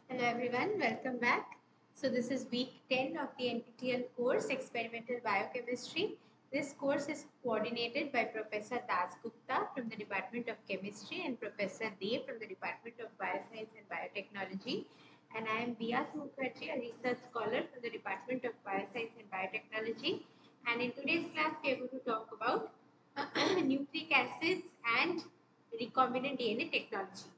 Hello everyone, welcome back. So this is week 10 of the NPTEL course Experimental Biochemistry. This course is coordinated by Professor Das Gupta from the Department of Chemistry and Professor Dev from the Department of Bioscience and Biotechnology. And I am Biyas Mukherjee, a research scholar from the Department of Bioscience and Biotechnology. And in today's class, we are going to talk about nucleic acids and recombinant DNA technology.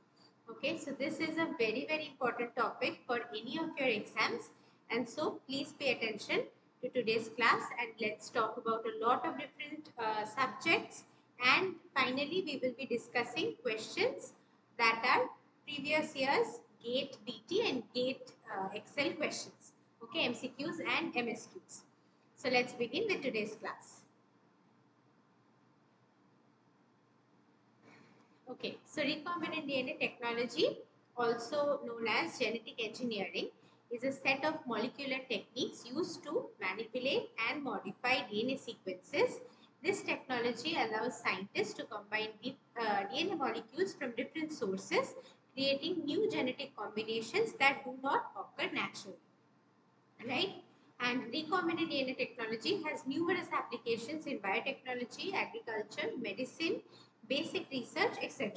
Okay, so this is a very important topic for any of your exams, and so please pay attention to today's class and let's talk about a lot of different subjects, and finally we will be discussing questions that are previous years GATE BT and GATE Excel questions. Okay, MCQs and MSQs. So let's begin with today's class. Okay, so recombinant DNA technology, also known as genetic engineering, is a set of molecular techniques used to manipulate and modify DNA sequences. This technology allows scientists to combine DNA molecules from different sources, creating new genetic combinations that do not occur naturally. Right? And recombinant DNA technology has numerous applications in biotechnology, agriculture, medicine, basic research, etc.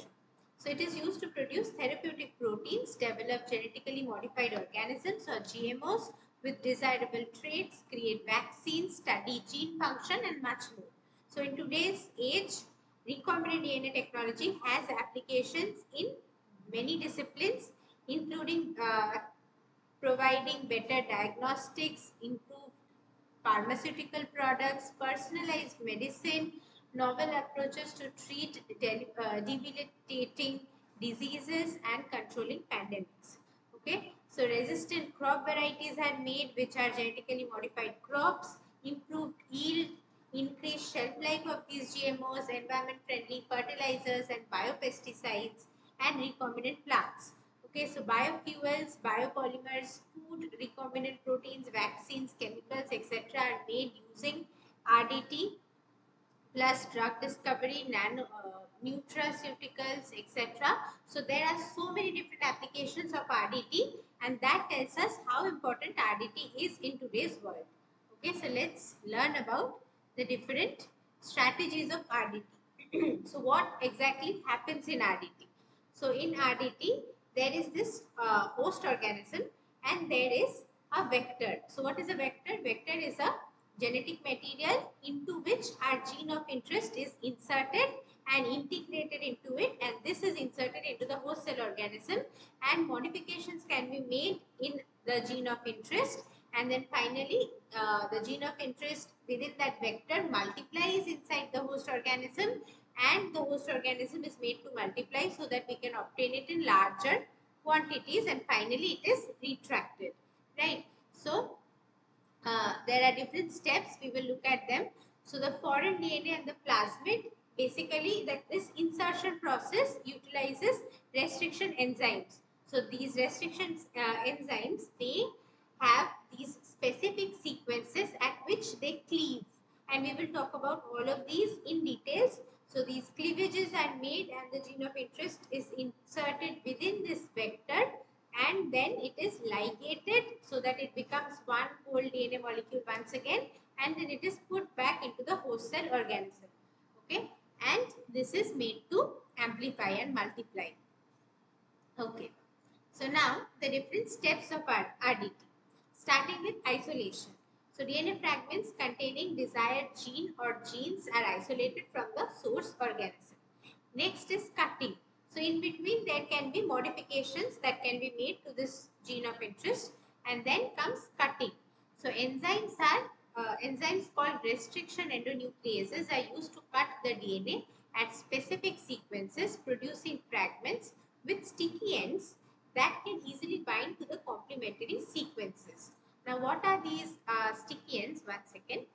So it is used to produce therapeutic proteins, develop genetically modified organisms or GMOs with desirable traits, create vaccines, study gene function and much more. So in today's age, recombinant DNA technology has applications in many disciplines, including providing better diagnostics, improved pharmaceutical products, personalized medicine, novel approaches to treat debilitating diseases and controlling pandemics. Okay, so resistant crop varieties are made which are genetically modified crops, improved yield, increased shelf life of these GMOs, environment friendly fertilizers and biopesticides, and recombinant plants. Okay, so biofuels, biopolymers, food, recombinant proteins, vaccines, chemicals, etc. are made using RDT plus drug discovery, nutraceuticals, etc. So there are so many different applications of RDT, and that tells us how important RDT is in today's world. Okay, so let's learn about the different strategies of RDT. So what exactly happens in RDT? So in RDT, there is this host organism and there is a vector. So what is a vector? Vector is a genetic material into which our gene of interest is inserted and integrated into it, and this is inserted into the host cell organism, and modifications can be made in the gene of interest, and then finally the gene of interest within that vector multiplies inside the host organism, and the host organism is made to multiply so that we can obtain it in larger quantities, and finally it is retracted, right? So there are different steps, we will look at them. So the foreign DNA and the plasmid, basically this insertion process utilizes restriction enzymes. So these restrictions enzymes, they have these specific sequences at which they cleave, and we will talk about all of these in details. So these cleavages are made and the gene of interest is inserted within this vector, and then it is ligated so that it becomes one whole DNA molecule once again, and then it is put back into the host cell organism. Okay, and this is made to amplify and multiply. Okay, so now the different steps of RDT, starting with isolation. So DNA fragments containing desired gene or genes are isolated from the source organism. Next is cutting. So in between there can be modifications that can be made to this gene of interest, and then comes cutting. So enzymes called restriction endonucleases are used to cut the DNA at specific sequences, producing fragments with sticky ends that can easily bind to the complementary sequences. Now what are these sticky ends? One second,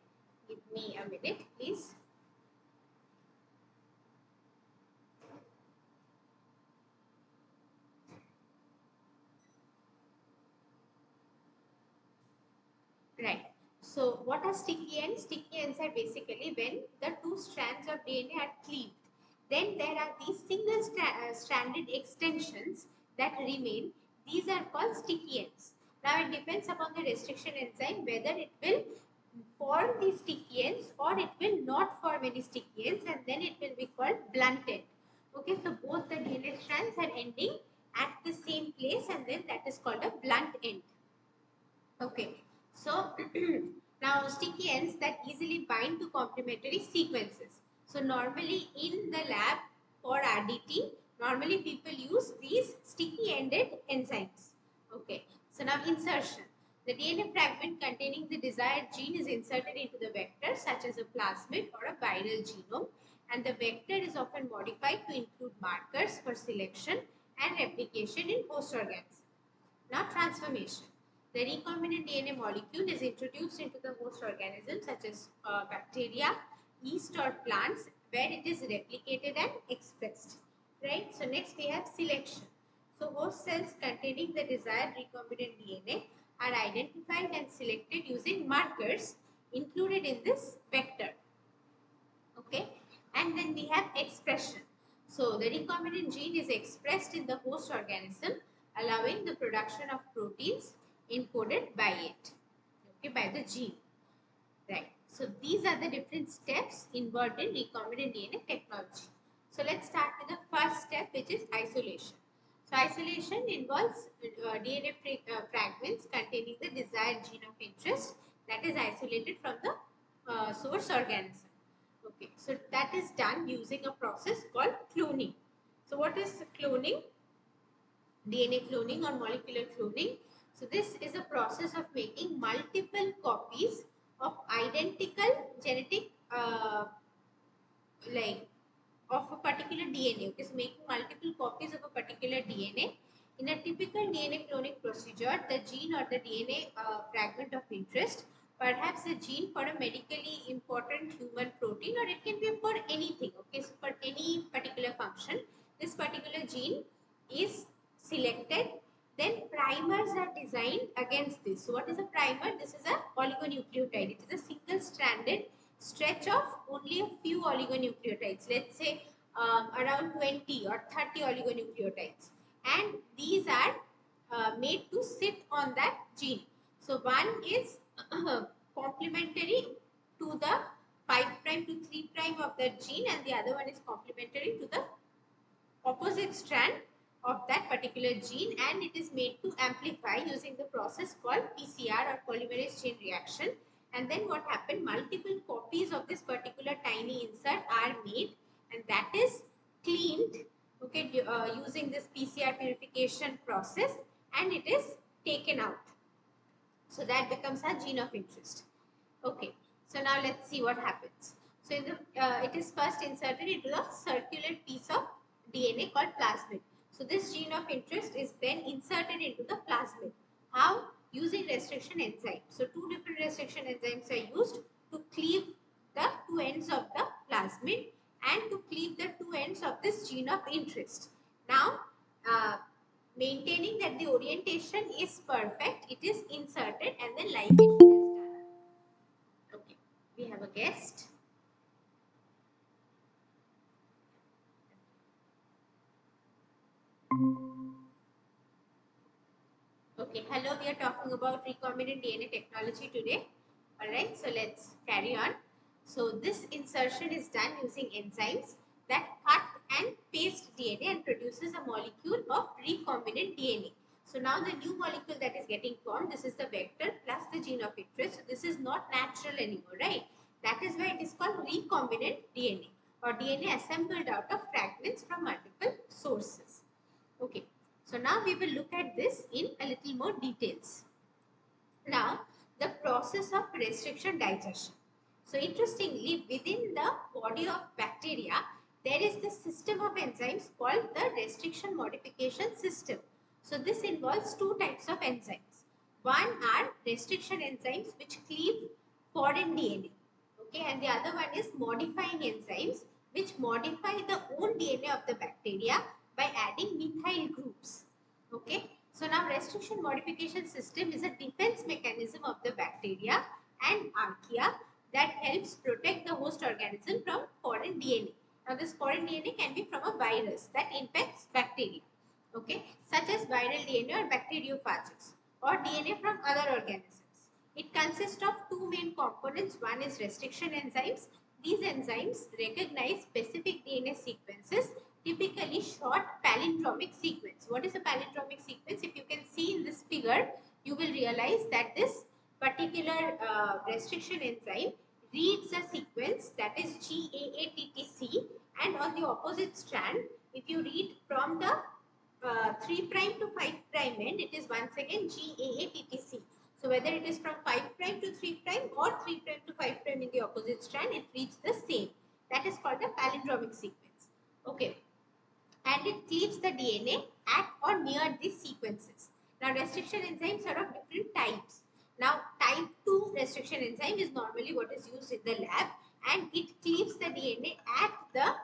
give me a minute please. Right. So what are sticky ends? Sticky ends are basically when the two strands of DNA are cleaved. Then there are these single stranded extensions that remain These are called sticky ends. Now it depends upon the restriction enzyme whether it will form these sticky ends or it will not form any sticky ends, and then it will be called blunt end. Okay, so both the DNA strands are ending at the same place, and then that is called a blunt end. Okay, so now sticky ends that easily bind to complementary sequences. So normally in the lab for RDT, normally people use these sticky ended enzymes. Okay, so now insertion. The DNA fragment containing the desired gene is inserted into the vector such as a plasmid or a viral genome, and the vector is often modified to include markers for selection and replication in host organisms. Now transformation. The recombinant DNA molecule is introduced into the host organism such as bacteria, yeast or plants where it is replicated and expressed. Right. So next we have selection. So host cells containing the desired recombinant DNA are identified and selected using markers included in this vector. Okay. And then we have expression. So the recombinant gene is expressed in the host organism, allowing the production of proteins encoded by it, okay, by the gene. Right. So these are the different steps involved in recombinant DNA technology. So let's start with the first step, which is isolation. So isolation involves DNA fragments containing the desired gene of interest that is isolated from the source organism. Okay, so that is done using a process called cloning. So what is cloning? DNA cloning or molecular cloning. So this is a process of making multiple copies of identical genetic of a particular DNA. Okay, so making multiple copies of a particular DNA. In a typical DNA cloning procedure, the gene or the DNA fragment of interest, perhaps a gene for a medically important human protein, or it can be for anything. Okay, so for any particular function, this particular gene is selected. Then primers are designed against this. So what is a primer? This is a oligonucleotide. It is a single stranded stretch of only a few oligonucleotides. Let's say around 20 or 30 oligonucleotides. And these are made to sit on that gene. So one is complementary to the 5' to 3' of that gene, and the other one is complementary to the opposite strand of that particular gene, and it is made to amplify using the process called PCR or polymerase chain reaction. And then what happened? Multiple copies of this particular tiny insert are made, and that is cleaned, okay, using this PCR purification process, and it is taken out. So that becomes a gene of interest. Okay, so now let's see what happens. So in the, it is first inserted into a circular piece of DNA called plasmid. So this gene of interest is then inserted into the plasmid. How? Using restriction enzyme. So two different restriction enzymes are used to cleave the two ends of the plasmid and to cleave the two ends of this gene of interest. Now, maintaining that the orientation is perfect, it is inserted and then ligation is done. Okay, we have a guest. Okay, hello, we are talking about recombinant DNA technology today. Alright, so let's carry on. So this insertion is done using enzymes that cut and paste DNA and produces a molecule of recombinant DNA. So now the new molecule that is getting formed, this is the vector plus the gene of interest. So this is not natural anymore, right? That is why it is called recombinant DNA, or DNA assembled out of fragments from multiple sources. Okay, so now we will look at this in a little more details. Now, the process of restriction digestion. So interestingly, within the body of bacteria, there is the system of enzymes called the restriction modification system. So this involves two types of enzymes. One are restriction enzymes which cleave foreign DNA. Okay, and the other one is modifying enzymes which modify the own DNA of the bacteria by adding methyl groups. Okay, so now restriction modification system is a defense mechanism of the bacteria and archaea that helps protect the host organism from foreign DNA. Now this foreign DNA can be from a virus that infects bacteria. Okay, such as viral DNA or bacteriophages, or DNA from other organisms. It consists of two main components. One is restriction enzymes. These enzymes recognize specific DNA sequences, typically short palindromic sequence. What is a palindromic sequence? If you can see in this figure, you will realize that this particular restriction enzyme reads a sequence that is GAATTC, and on the opposite strand, if you read from the 3' to 5' end, it is once again GAATTC. So whether it is from 5' to 3' or 3' to 5' in the opposite strand, it reads the same. That is called a palindromic sequence. Okay. And it cleaves the DNA at or near these sequences. Now restriction enzymes are of different types. Now type 2 restriction enzyme is normally what is used in the lab, and it cleaves the DNA at the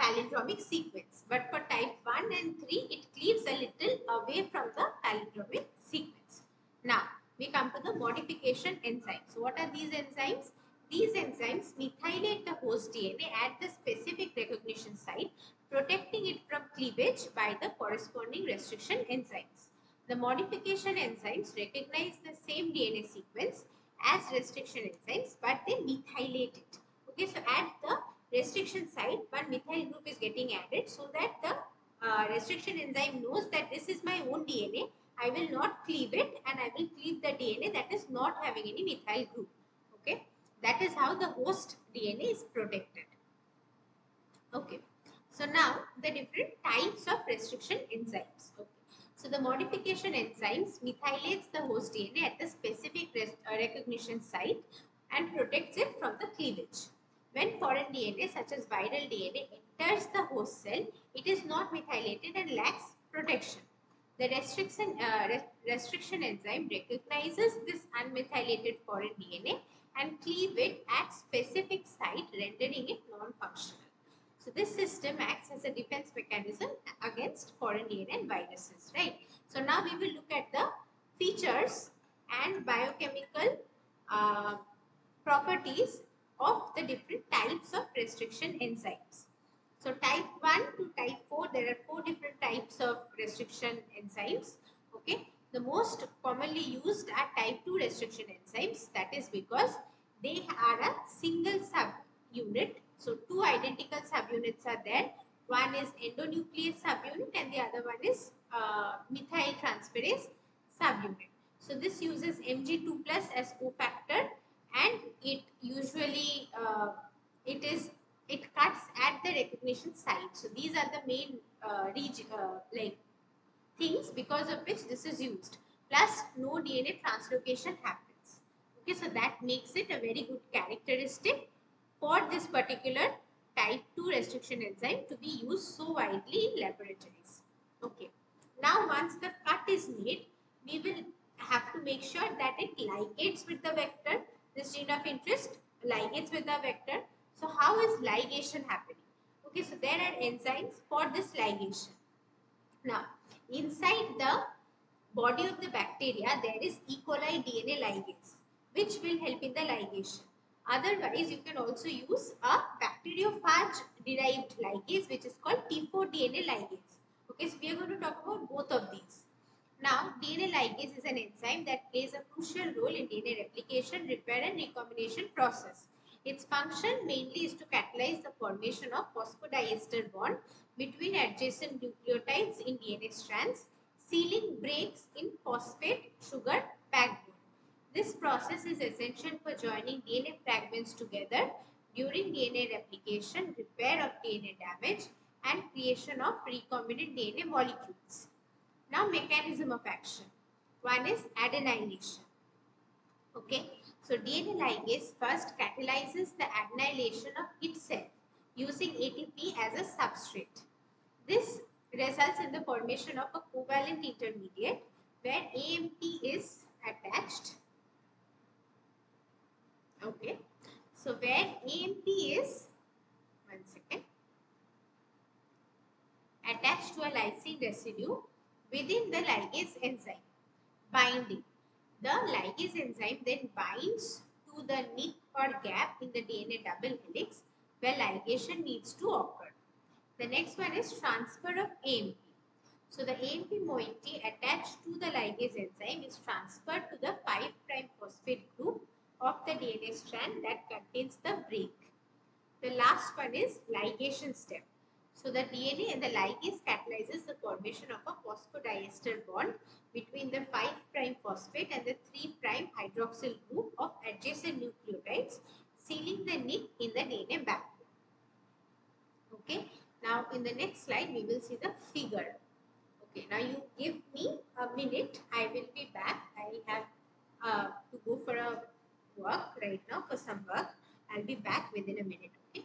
palindromic sequence. But for type 1 and 3, it cleaves a little away from the palindromic sequence. Now we come to the modification enzymes. So what are these enzymes? These enzymes methylate the host DNA at the specific recognition site, protecting it from cleavage by the corresponding restriction enzymes. The modification enzymes recognize the same DNA sequence as restriction enzymes, but they methylate it. Okay, so at the restriction site, one methyl group is getting added so that the restriction enzyme knows that this is my own DNA. I will not cleave it, and I will cleave the DNA that is not having any methyl group. Okay, that is how the host DNA is protected. Okay. So now the different types of restriction enzymes. Okay. So the modification enzymes methylates the host DNA at the specific recognition site and protects it from the cleavage. When foreign DNA such as viral DNA enters the host cell, it is not methylated and lacks protection. The restriction enzyme recognizes this unmethylated foreign DNA and cleave it at specific site, rendering it non-functional. So this system acts as a defense mechanism against foreign DNA and viruses, right? So now we will look at the features and biochemical properties of the different types of restriction enzymes. So type 1 to type 4, there are 4 different types of restriction enzymes. Okay, the most commonly used are type 2 restriction enzymes. That is because they are a single subunit. So two identical subunits are there. One is endonuclease subunit and the other one is methyl transferase subunit. So this uses Mg2 plus as cofactor, and it usually it cuts at the recognition site. So these are the main things because of which this is used. Plus no DNA translocation happens. Okay, so that makes it a very good characteristic for this particular type 2 restriction enzyme to be used so widely in laboratories. Okay. Now once the cut is made, we will have to make sure that it ligates with the vector. This gene of interest ligates with the vector. So how is ligation happening? Okay, so there are enzymes for this ligation. Now, inside the body of the bacteria, there is E. coli DNA ligase, which will help in the ligation. Otherwise, you can also use a bacteriophage derived ligase, which is called T4 DNA ligase. Okay, so we are going to talk about both of these. Now, DNA ligase is an enzyme that plays a crucial role in DNA replication, repair and recombination process. Its function mainly is to catalyze the formation of phosphodiester bond between adjacent nucleotides in DNA strands, sealing breaks in phosphate sugar backbone. This process is essential for joining DNA fragments together during DNA replication, repair of DNA damage, and creation of recombinant DNA molecules. Now, mechanism of action. One is adenylation. Okay, so DNA ligase first catalyzes the adenylation of itself using ATP as a substrate. This results in the formation of a covalent intermediate where AMP is attached. Okay, so where AMP is, one second, attached to a lysine residue within the ligase enzyme, binding. The ligase enzyme then binds to the nick or gap in the DNA double helix where ligation needs to occur. The next one is transfer of AMP. So the AMP moiety attached to the ligase enzyme is transferred to the 5' phosphate group of the DNA strand that contains the break. The last one is ligation step. So the DNA and the ligase catalyzes the formation of a phosphodiester bond between the 5' phosphate and the 3' hydroxyl group of adjacent nucleotides, sealing the nick in the DNA backbone. Okay. Now in the next slide we will see the figure. Okay. Now you give me a minute. I will be back. I have to go for a work right now, for some work. I'll be back within a minute. Okay.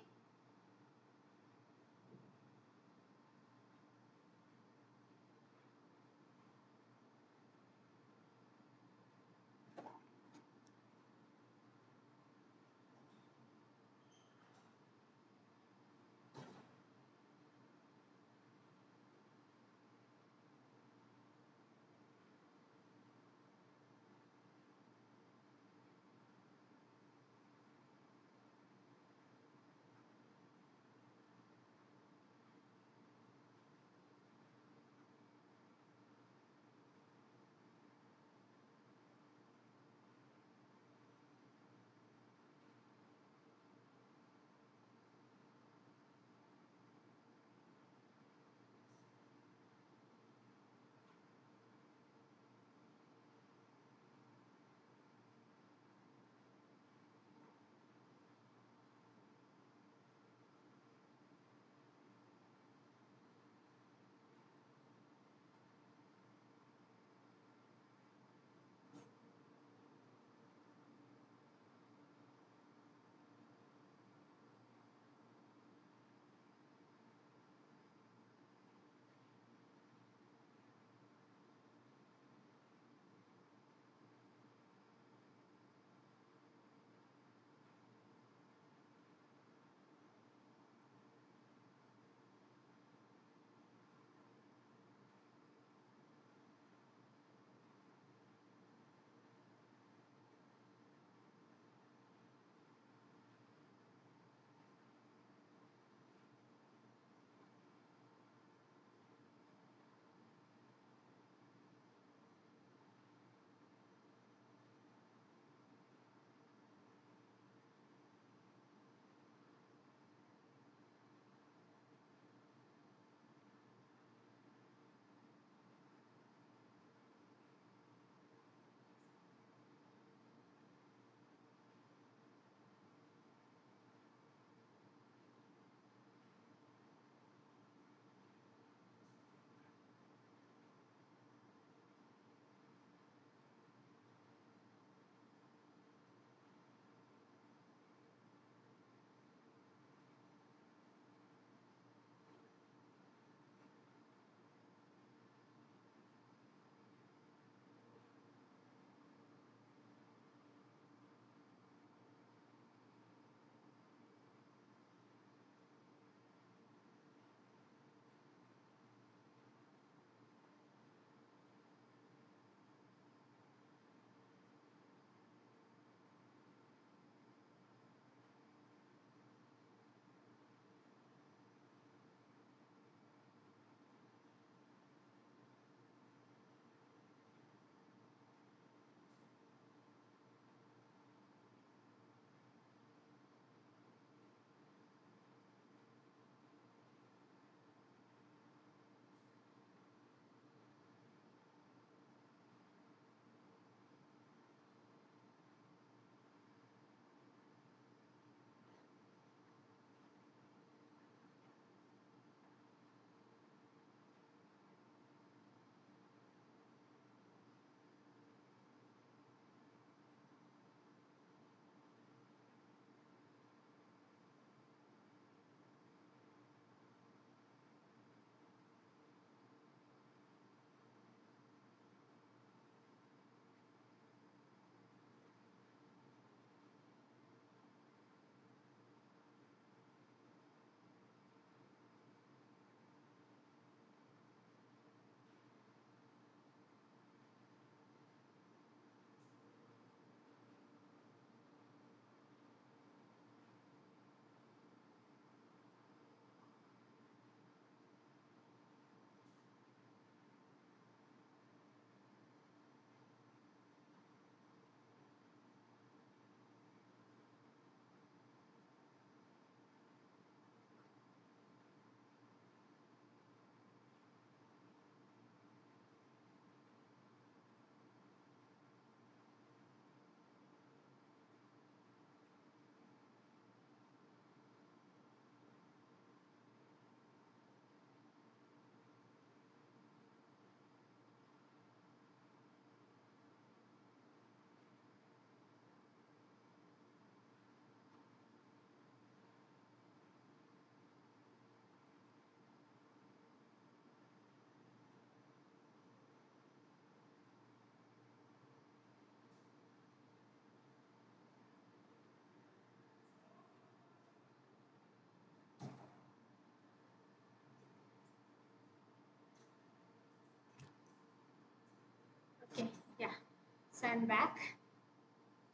So I'm back.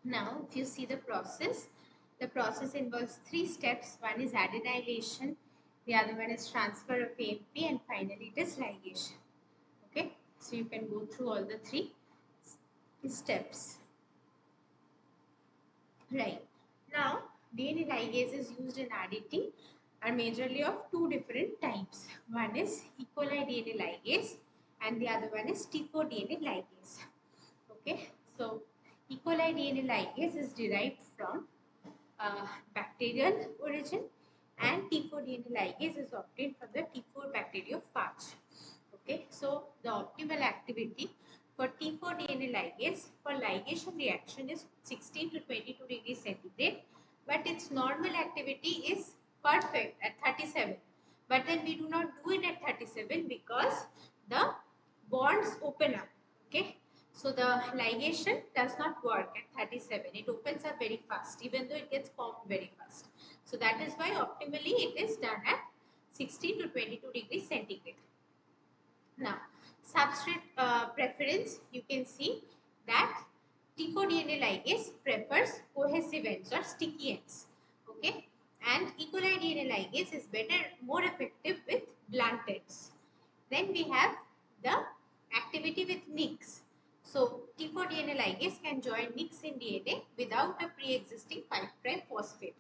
Now, if you see the process involves 3 steps. One is adenylation, the other one is transfer of AMP, and finally it is ligation. Okay, so you can go through all the 3 steps. Right. Now, DNA ligases used in RDT are majorly of 2 different types. One is E. coli DNA ligase and the other one is T4 DNA ligase. Okay, so E. coli DNA ligase is derived from bacterial origin and T4 DNA ligase is obtained from the T4 bacteriophage. Okay, so the optimal activity for T4 DNA ligase for ligation reaction is 16 to 22 degrees centigrade, but its normal activity is perfect at 37. But then we do not do it at 37 because the bonds open up. Okay, so the ligation does not work at 37. It opens up very fast, even though it gets formed very fast. So that is why optimally it is done at 16 to 22 degrees centigrade. Now, substrate preference, you can see that T4 DNA ligase prefers cohesive ends or sticky ends. Okay, and E. coli DNA ligase is better, more effective with blunt ends. Then we have the activity with NICs. So, T4 DNA ligase can join NICs in DNA without a pre-existing 5' phosphate.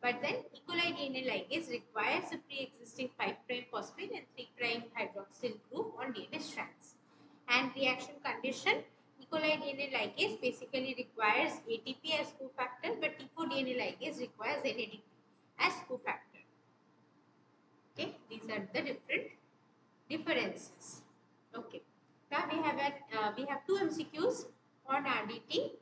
But then E. coli DNA ligase requires a pre-existing 5' phosphate and 3' hydroxyl group on DNA strands. And reaction condition, E. coli DNA ligase basically requires ATP as cofactor, but T4 DNA ligase requires NADP as cofactor. Okay, these are the different differences. Okay, now we have 2 MCQs on RDT.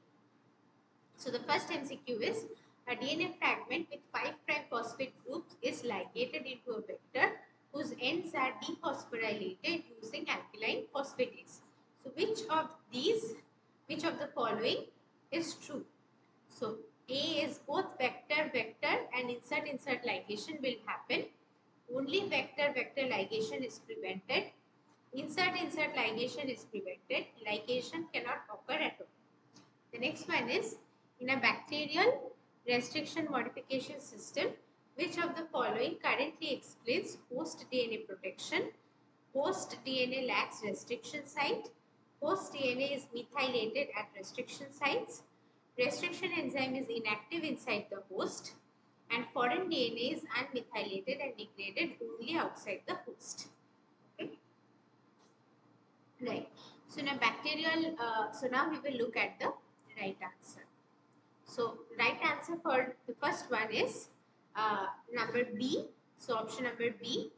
So the first MCQ is a DNA fragment with 5' phosphate groups is ligated into a vector whose ends are dephosphorylated using alkaline phosphatase. So which of the following is true? So A is both vector and insert ligation will happen. Only vector ligation is prevented. Insert ligation is prevented. Ligation cannot occur at all. The next one is, in a bacterial restriction modification system, which of the following currently explains host DNA protection? Host DNA lacks restriction site. Host DNA is methylated at restriction sites. Restriction enzyme is inactive inside the host. And foreign DNA is unmethylated and degraded only outside the host. Okay. Right. So, in a bacterial, so now we will look at the right answer. So, right answer for the first one is number B. So, option number B.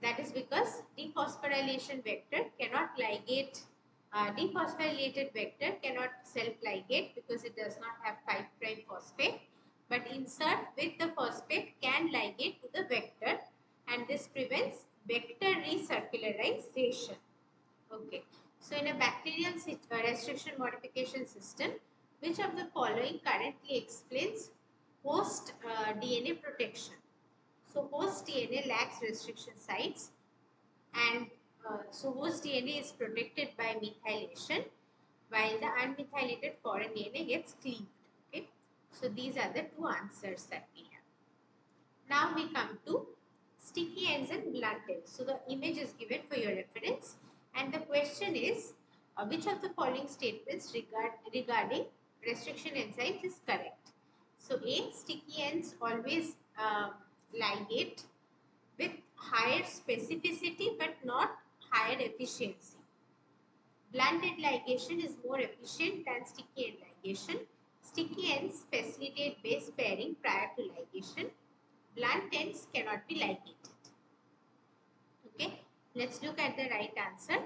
That is because dephosphorylation vector cannot ligate, dephosphorylated vector cannot self-ligate because it does not have 5' phosphate. But insert with the phosphate can ligate to the vector and this prevents vector recircularization. Okay. So, in a bacterial restriction modification system, which of the following currently explains host DNA protection? So, host DNA lacks restriction sites and so host DNA is protected by methylation while the unmethylated foreign DNA gets cleaved. Okay. So, these are the 2 answers that we have. Now, we come to sticky ends and blunt ends. So, the image is given for your reference. And the question is, which of the following statements regarding restriction enzymes is correct? So, A, sticky ends always ligate with higher specificity but not higher efficiency. Blunted ligation is more efficient than sticky end ligation. Sticky ends facilitate base pairing prior to ligation. Blunt ends cannot be ligated. Okay. Let's look at the right answer.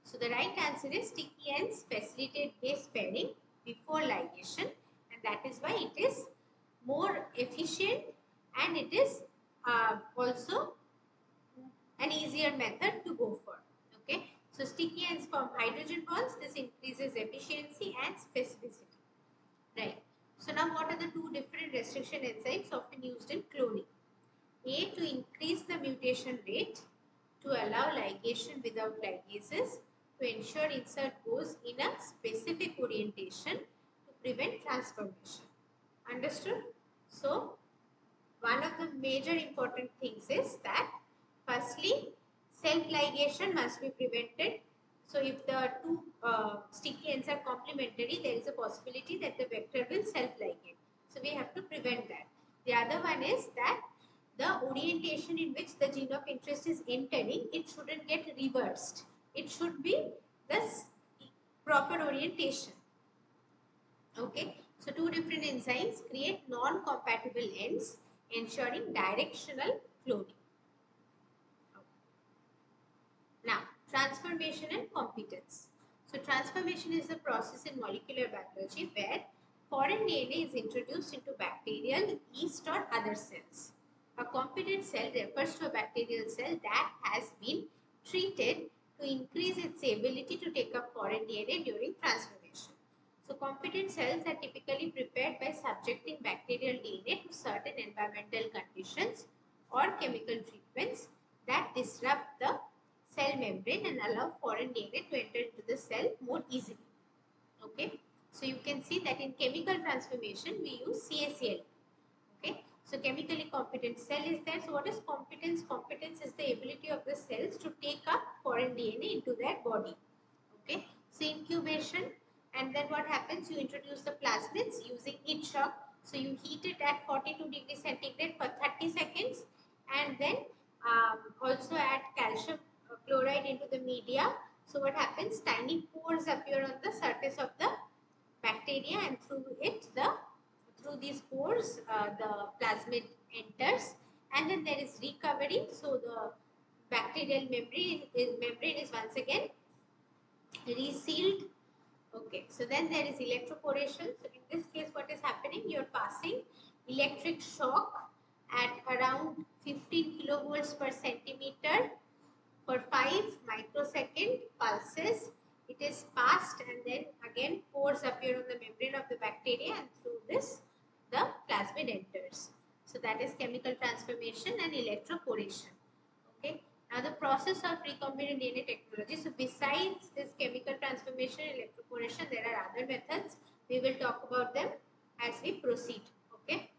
So, the right answer is sticky ends facilitate base pairing before ligation and that is why it is more efficient and it is also an easier method to go for. Okay. So, sticky ends form hydrogen bonds. This increases efficiency and specificity. Right. So, now what are the 2 different restriction enzymes often used in cloning? A, to increase the mutation rate to allow ligation without ligases. to ensure insert goes in a specific orientation to prevent transformation. Understood? So, one of the major important things is that firstly, self-ligation must be prevented. So, if the two sticky ends are complementary, there is a possibility that the vector will self-ligate. So, we have to prevent that. The other one is that the orientation in which the gene of interest is entering, it shouldn't get reversed. It should be this proper orientation. Okay, so two different enzymes create non-compatible ends, ensuring directional cloning. Now, transformation and competence. So, transformation is the process in molecular biology where foreign DNA is introduced into bacterial, yeast or other cells. A competent cell refers to a bacterial cell that has been treated to increase its ability to take up foreign DNA during transformation. So, competent cells are typically prepared by subjecting bacterial DNA to certain environmental conditions or chemical treatments that disrupt the cell membrane and allow foreign DNA to enter into the cell more easily. Okay, so you can see that in chemical transformation we use CaCl. Okay, so chemically competent cell is there. So what is competence? Competence is the ability of the cells to take up foreign DNA into their body. Okay, so incubation, and then what happens? You introduce the plasmids using heat shock. So you heat it at 42 degrees centigrade for 30 seconds and then also add calcium chloride into the media. So what happens? Tiny pores appear on the surface of the bacteria, and through these pores the plasmid enters, and then there is recovery. So the bacterial membrane is once again resealed. Okay, so then there is electroporation. So in this case, what is happening? You are passing electric shock at around 15 kilovolts per centimeter for 5 microsecond pulses. It is passed, and then again pores appear on the membrane of the bacteria, and through this the plasmid enters. So that is chemical transformation and electroporation. Okay. Now the process of recombinant DNA technology. So besides this chemical transformation and electroporation, there are other methods. We will talk about them as we proceed. Okay.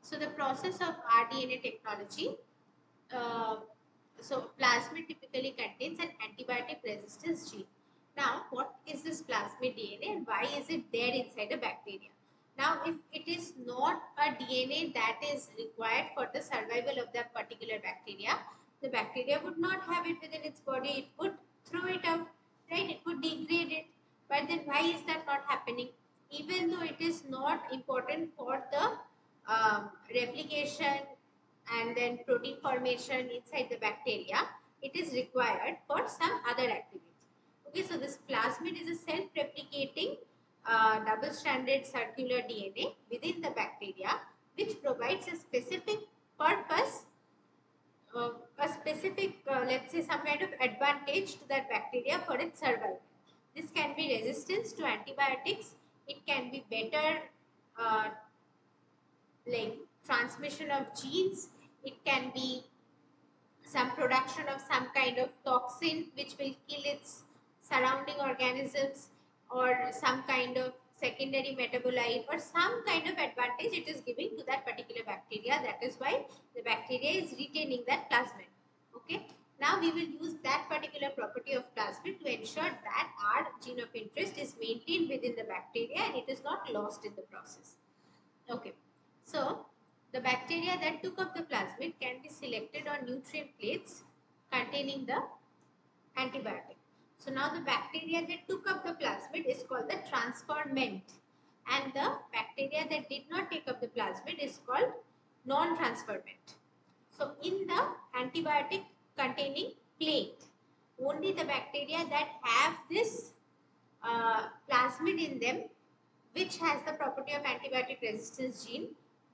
So the process of rDNA technology. So plasmid typically contains an antibiotic resistance gene. Now what is this plasmid DNA and why is it there inside a bacteria? Now if it is not a DNA that is required for the survival of that particular bacteria, the bacteria would not have it within its body. It would throw it out, right? It would degrade it. But then why is that not happening? Even though it is not important for the replication and then protein formation inside the bacteria, it is required for some other activity. Okay, so this plasmid is a self-replicating double-stranded circular DNA within the bacteria, which provides a specific purpose, let's say some kind of advantage to that bacteria for its survival. This can be resistance to antibiotics. It can be better like transmission of genes. It can be some production of some kind of toxin which will kill its surrounding organisms, or some kind of secondary metabolite, or some kind of advantage it is giving to that particular bacteria. That is why the bacteria is retaining that plasmid. Okay. Now we will use that particular property of plasmid to ensure that our gene of interest is maintained within the bacteria and it is not lost in the process. Okay. So the bacteria that took up the plasmid can be selected on nutrient plates containing the antibiotic. So now the bacteria that took up the plasmid is called the transformant, and the bacteria that did not take up the plasmid is called non-transformant. So in the antibiotic containing plate, only the bacteria that have this plasmid in them, which has the property of antibiotic resistance gene,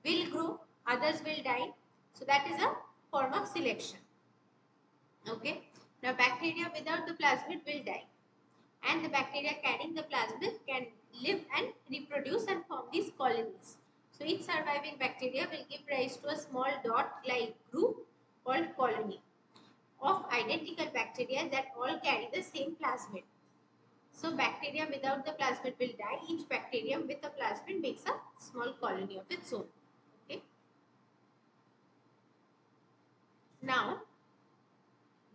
will grow, others will die. So that is a form of selection. Okay. Now bacteria without the plasmid will die, and the bacteria carrying the plasmid can live and reproduce and form these colonies. So each surviving bacteria will give rise to a small dot-like group called colony of identical bacteria that all carry the same plasmid. So bacteria without the plasmid will die. Each bacterium with a plasmid makes a small colony of its own. Okay. Now,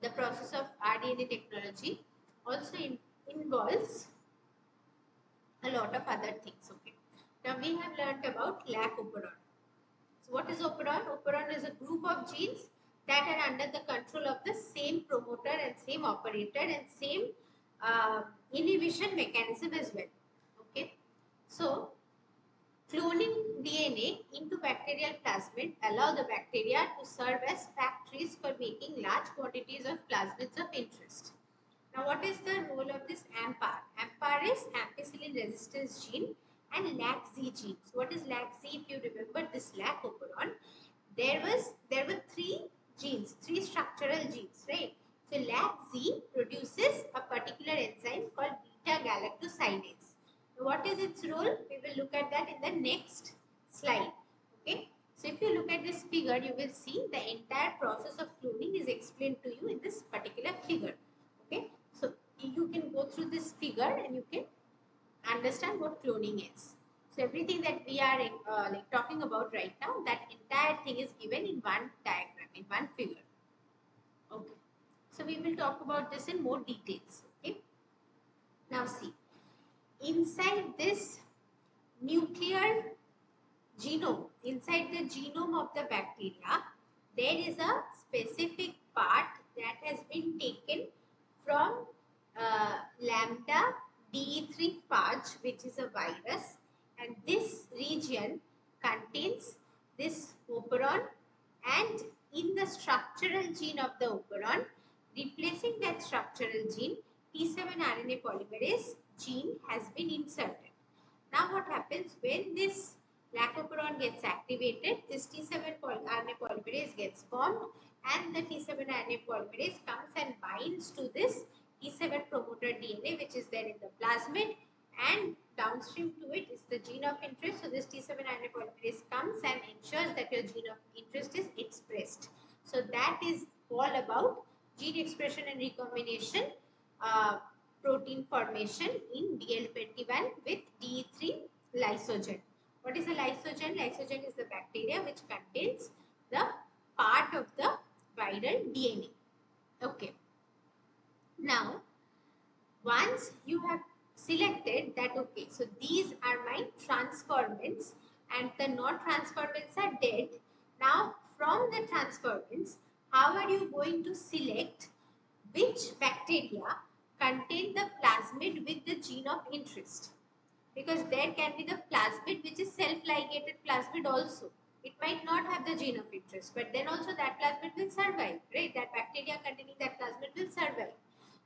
the process of RDNA technology also involves a lot of other things. Okay. Now we have learnt about Lac-operon. So what is operon? Operon is a group of genes that are under the control of the same promoter and same operator and same inhibition mechanism as well. Okay. So cloning DNA into bacterial plasmid allow the bacteria to serve as factories for making large quantities of plasmids of interest. Now, what is the role of this AMPAR? AMPAR is ampicillin resistance gene and lacZ gene. So, what is lacZ? If you remember this Lac-operon, there were three genes, three structural genes, right? So, lacZ produces a particular enzyme called beta-galactosidase. What is its role? We will look at that in the next slide. Okay. So if you look at this figure, you will see the entire process of cloning is explained to you in this particular figure. Okay. So you can go through this figure and you can understand what cloning is. So everything that we are talking about right now, that entire thing is given in one diagram, in one figure. Okay. So we will talk about this in more details. Okay. Now see. Inside this nuclear genome, inside the genome of the bacteria, there is a specific part that has been taken from lambda DE3 phage, which is a virus, and this region contains this operon, and in the structural gene of the operon, replacing that structural gene, T7 RNA polymerase gene has been inserted. Now what happens when this Lac-operon gets activated, this T7 RNA polymerase gets formed and the T7 RNA polymerase comes and binds to this T7 promoter DNA which is there in the plasmid, and downstream to it is the gene of interest. So this T7 RNA polymerase comes and ensures that your gene of interest is expressed. So that is all about gene expression and recombination protein formation in DL21 with DE3 lysogen. What is a lysogen? Lysogen is the bacteria which contains the part of the viral DNA. Okay. Now, once you have selected that, okay, so these are my transformants and the non-transformants are dead. Now, from the transformants, how are you going to select which bacteria contain the plasmid with the gene of interest? Because there can be the plasmid which is self-ligated plasmid also. It might not have the gene of interest, but then also that plasmid will survive, right? That bacteria containing that plasmid will survive.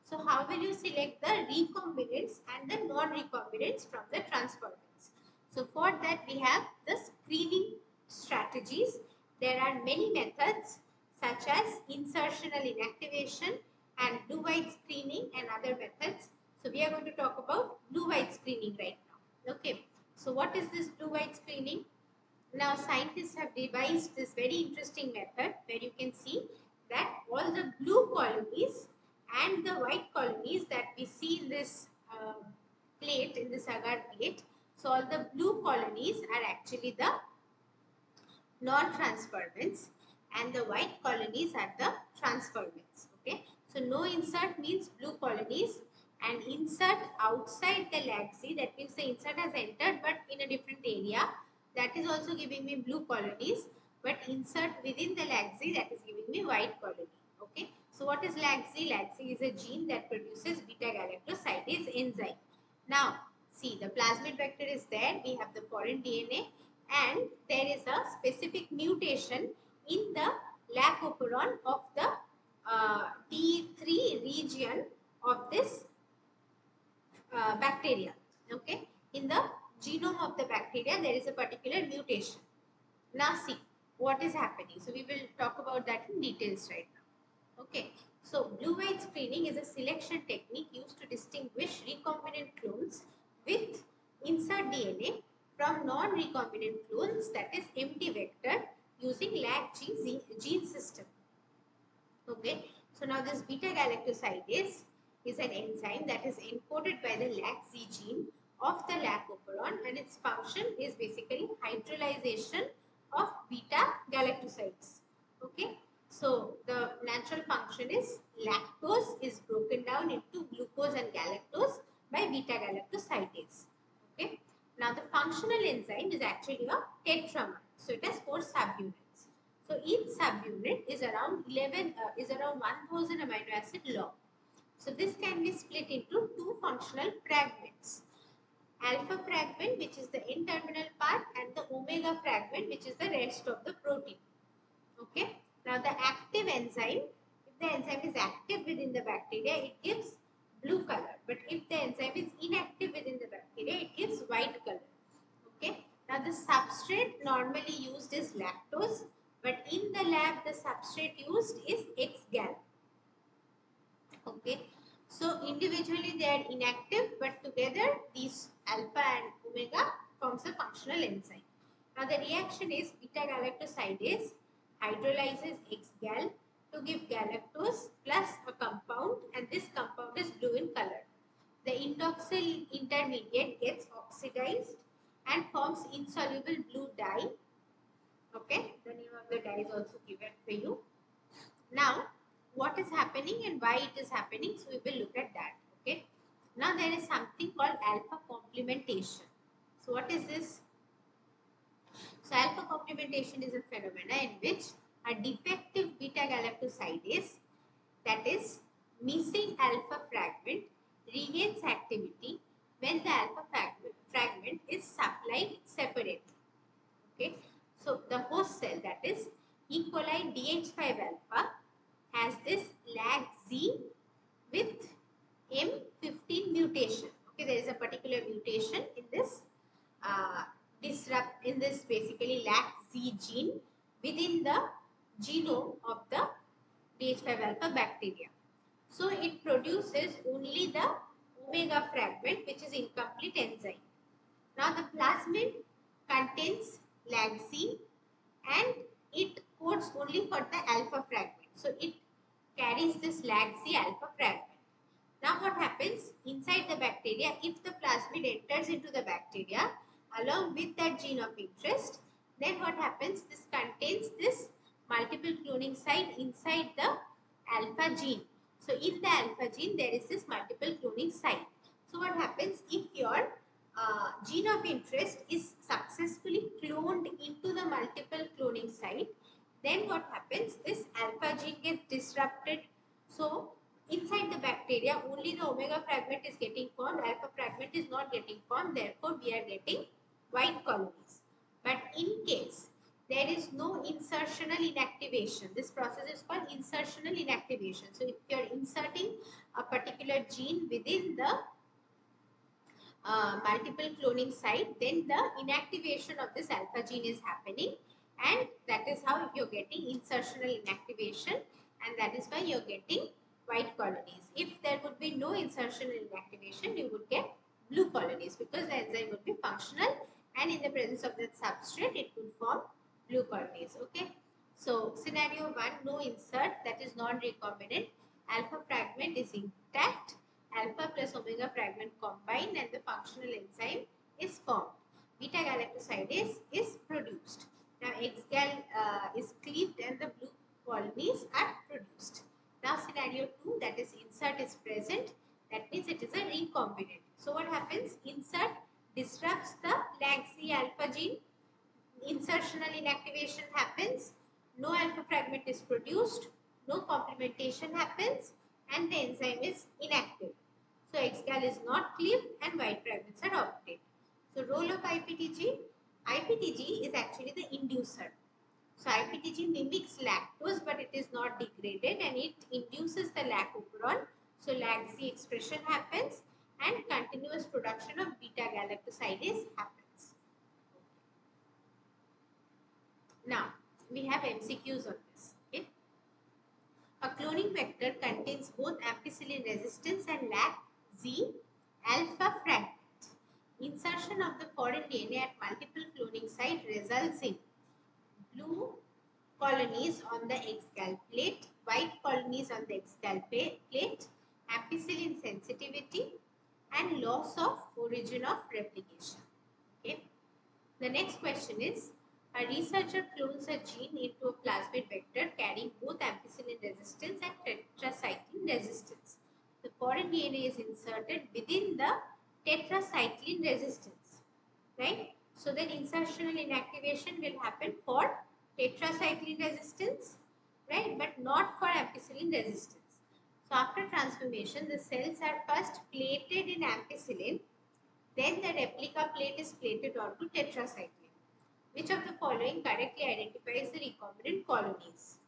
So how will you select the recombinants and the non-recombinants from the transformants? So for that we have the screening strategies. There are many methods such as insertional inactivation and blue-white screening and other methods. So we are going to talk about blue-white screening right now. Okay. So what is this blue-white screening? Now scientists have devised this very interesting method where you can see that all the blue colonies and the white colonies that we see in this plate, in this agar plate, so all the blue colonies are actually the non-transformants and the white colonies are the transformants. Okay, so no insert means blue colonies, and insert outside the lacZ, that means the insert has entered but in a different area, that is also giving me blue colonies, but insert within the lacZ, that is giving me white colony. Okay, so what is lacZ? lacZ is a gene that produces beta-galactosidase enzyme. Now see, the plasmid vector is there, we have the foreign DNA, and there is a specific mutation in the Lac-operon of the T3 region of this bacteria. Okay, in the genome of the bacteria there is a particular mutation. Now see what is happening. So we will talk about that in details right now. Okay, so blue-white screening is a selection technique used to distinguish recombinant clones with insert DNA from non-recombinant clones, that is empty vector, using lacZ gene system. Okay, so now this beta-galactosidase is an enzyme that is encoded by the lacZ gene of the lactoperon, and its function is basically hydrolyzation of beta galactosides. Okay, so the natural function is lactose is broken down into glucose and galactose by beta galactosidase. Okay, now the functional enzyme is actually a tetramer, so it has 4 subunits. So each subunit is around 1000 amino acid long. So this can be split into 2 functional fragments. Alpha fragment, which is the N-terminal part, and the omega fragment, which is the rest of the protein. Okay. Now the active enzyme, if the enzyme is active within the bacteria, it gives blue color. But if the enzyme is inactive within the bacteria, it gives white color. Okay. Now the substrate normally used is lactose, but in the lab the substrate used is X-gal. Okay. So individually they are inactive, but together these alpha and omega forms a functional enzyme. Now the reaction is beta galactosidase hydrolyzes X-gal to give galactose plus a compound, and this compound is blue in color. The indoxyl intermediate gets oxidized and forms insoluble blue dye. Okay, the name of the dye is also given for you. Now, what is happening and why it is happening, so we will look at that. Okay, now there is something called alpha complementation. So what is this? So alpha complementation is a phenomena in which a defective beta galactosidase, that is missing alpha fragment, regains activity when the alpha fragment is supplied separately. Okay, so the host cell, that is E. coli DH5 alpha, has this lacZ with M15 mutation. Okay, there is a particular mutation in this basically lacZ gene within the genome of the DH5 alpha bacteria. So it produces only the omega fragment, which is incomplete enzyme. Now the plasmid contains lacZ and it codes only for the alpha fragment. So it carries this lacZ alpha fragment. Now what happens inside the bacteria, if the plasmid enters into the bacteria along with that gene of interest, then what happens, this contains this multiple cloning site inside the alpha gene. So in the alpha gene there is this multiple cloning site. So what happens, if your gene of interest is successfully cloned into the multiple cloning site, then what happens, this alpha gene gets disrupted. So inside the bacteria only the omega fragment is getting formed, alpha fragment is not getting formed, therefore we are getting white colonies. But in case there is no insertional inactivation, this process is called insertional inactivation. So if you are inserting a particular gene within the multiple cloning site, then the inactivation of this alpha gene is happening, and that is how you're getting insertional inactivation, and that is why you're getting white colonies. If there would be no insertional inactivation, you would get blue colonies because the enzyme would be functional, and in the presence of that substrate it would form blue colonies. Okay, so scenario 1, no insert, that is non-recombinant, alpha fragment is intact, alpha plus omega fragment combine, and the functional enzyme is formed. Beta galactosidase is produced. Now X-gal is cleaved and the blue colonies are produced. Now scenario 2, that is insert is present, that means it is a recombinant. So what happens, insert disrupts the lacZ alpha gene, insertional inactivation happens, no alpha fragment is produced, no complementation happens, and the enzyme is inactive. So X-gal is not cleaved and white fragments are obtained. So role of IPTG, IPTG is actually the inducer. So IPTG mimics lactose, but it is not degraded and it induces the lactoperon. So lacZ expression happens and continuous production of beta galactosidase happens. Now we have MCQs on this. Okay? A cloning vector contains both ampicillin resistance and lacZ alpha fragment. Insertion of the foreign DNA at multiple cloning site results in blue colonies on the X-gal plate, white colonies on the X-gal plate, ampicillin region of replication. Okay. The next question is, a researcher clones a gene into a plasmid vector carrying both ampicillin resistance and tetracycline resistance. The foreign DNA is inserted within the tetracycline resistance, right? So then insertional inactivation will happen for tetracycline resistance, right, but not for ampicillin resistance. So after transformation, the cells are first plated in ampicillin, then the replica plate is plated onto tetracycline. Which of the following correctly identifies the recombinant colonies?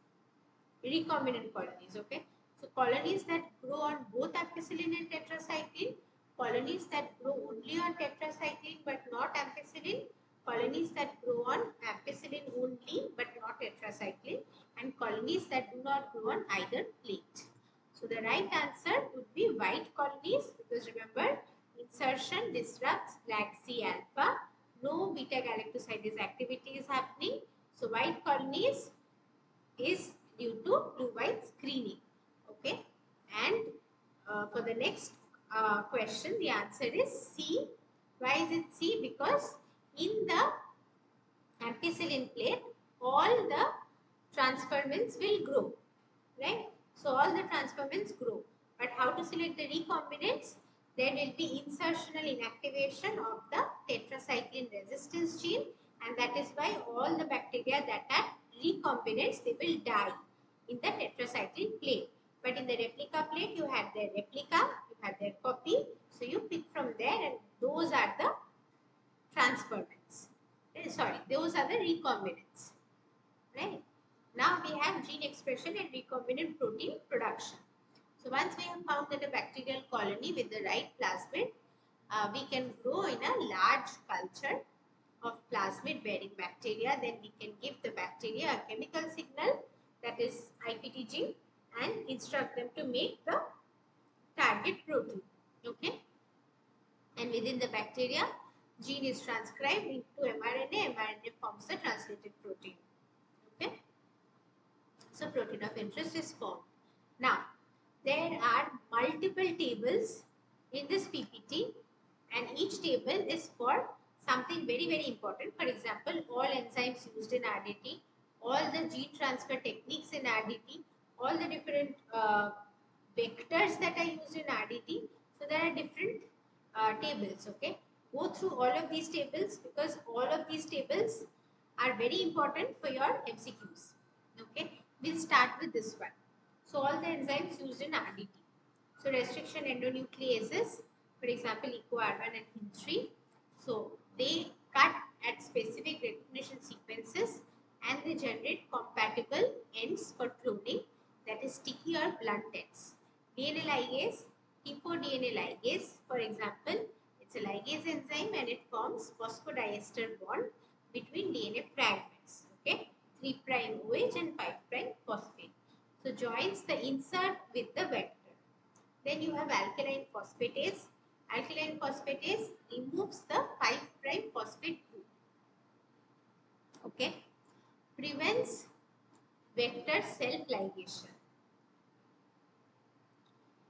Recombinant colonies, okay? So colonies that grow on both ampicillin and tetracycline, colonies that grow only on tetracycline but not ampicillin, colonies that grow on ampicillin only but not tetracycline, and colonies that do not grow on either plate. So the right answer would be white colonies, because remember, insertion disrupts lacZ alpha, no beta galactosidase activity is happening. So white colonies is due to blue-white screening. Okay, and for the next question, the answer is C. Why is it C? Because in the ampicillin plate, all the transformants will grow, right? So all the transformants grow. But how to select the recombinants? There will be insertional inactivation of the tetracycline resistance gene, and that is why all the bacteria that are recombinants, they will die in the tetracycline plate. But in the replica plate, you have their replica, you have their copy. So you pick from there, and those are the transformants. Sorry, those are the recombinants, right? Now we have gene expression and recombinant protein production. So once we have found that a bacterial colony with the right plasmid, we can grow in a large culture of plasmid bearing bacteria. Then we can give the bacteria a chemical signal, that is IPTG, and instruct them to make the target protein. Okay, and within the bacteria, gene is transcribed into mRNA. mRNA forms the translated protein. Okay, so protein of interest is formed. Now there are multiple tables in this PPT, and each table is for something very important. For example, all enzymes used in RDT, all the gene transfer techniques in RDT, all the different vectors that are used in RDT. So there are different tables. Okay, go through all of these tables, because all of these tables are very important for your MCQs. Okay, we'll start with this one. So all the enzymes used in RDT. So restriction endonucleases, for example, EcoR1 and HIN3. So they cut at specific recognition sequences, and they generate compatible ends for cloning, that is sticky or blunt ends. DNA ligase, hypo-DNA ligase, for example, it's a ligase enzyme, and it forms phosphodiester bond between DNA fragments. Okay, 3' OH and 5' phosphate. So joins the insert with the vector. Then you have alkaline phosphatase. Alkaline phosphatase removes the 5' phosphate group. Okay, prevents vector self-ligation.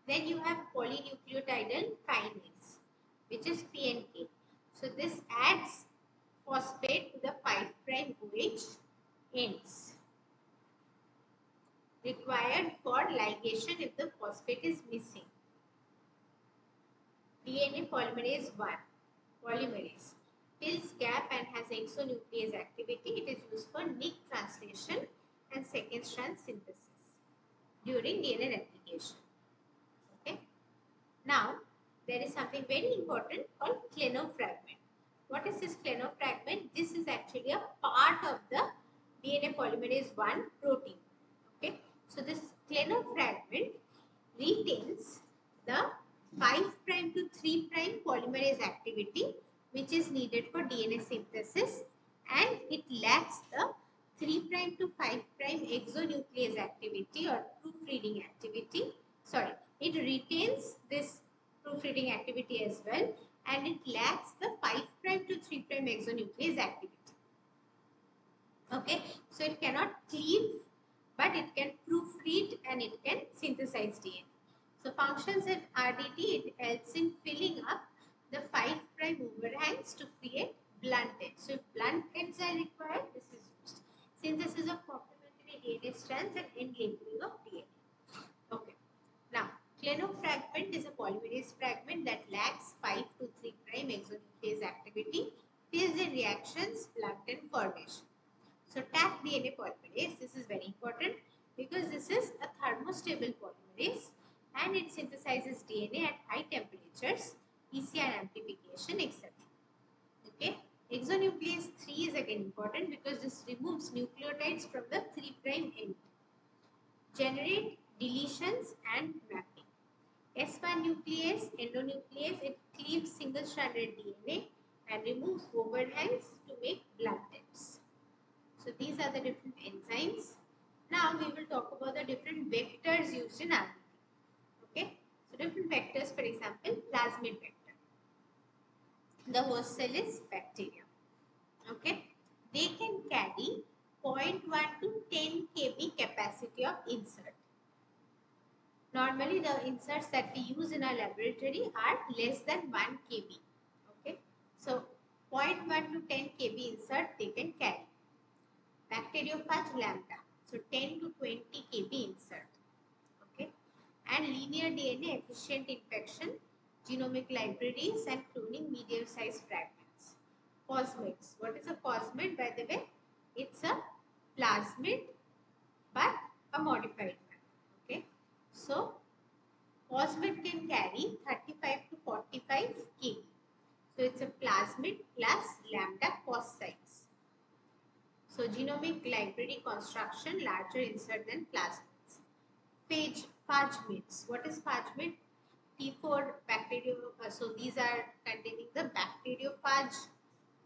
Then you have polynucleotidal kinase, which is PNK. So this adds phosphate to the 5' OH ends, required for ligation if the phosphate is missing. DNA polymerase 1, polymerase, fills gap and has exonuclease activity. It is used for nick translation and second strand synthesis during DNA replication. Okay. Now there is something very important called Klenow fragment. What is this Klenow fragment? This is actually a part of the DNA polymerase 1 protein. Okay. So this Klenow fragment retains the 5' to 3' polymerase activity, which is needed for DNA synthesis, and it lacks the 3' to 5' exonuclease activity or proofreading activity. Sorry, it retains this proofreading activity as well, and it lacks the 5' to 3' exonuclease activity. Okay, so it cannot cleave, but it can proofread and it can synthesize DNA. So functions in RDT, it helps in filling up the 5' overhangs to create blunt ends. So if blunt ends are required, this is used. Synthesis of complementary DNA strands and end labeling of DNA. Okay. Now, Klenow fragment is a polymerase fragment that lacks 5 to 3' exonuclease activity, fails in reactions, blunt end formation. So Taq DNA polymerase, this is very important because this is a thermostable polymerase and it synthesizes DNA at high temperatures, PCR amplification, etc. Okay. Exonuclease 3 is again important because this removes nucleotides from the 3' end. Generate deletions and mapping. S1 nuclease, endonuclease, it cleaves single-stranded DNA and removes overhangs to make blunt ends. So these are the different enzymes. Now we will talk about the different vectors used in RNA. Okay. So different vectors, for example, plasmid vector. The host cell is bacteria. Okay. They can carry 0.1 to 10 kb capacity of insert. Normally the inserts that we use in our laboratory are less than 1 kb. Okay. So 0.1 to 10 kb insert they can carry. Bacteriophage lambda. So 10 to 20 kb insert. Okay. And linear DNA efficient infection, genomic libraries and cloning medium sized fragments. Cosmids. What is a cosmid, by the way? It's a plasmid but a modified one. Okay. So cosmid can carry 35 to 45 kb. So it's a plasmid plus lambda cos size. So genomic library construction larger insert than plasmids. Phagemids. What is phagmid? T4 bacteria. So these are containing the bacteriophage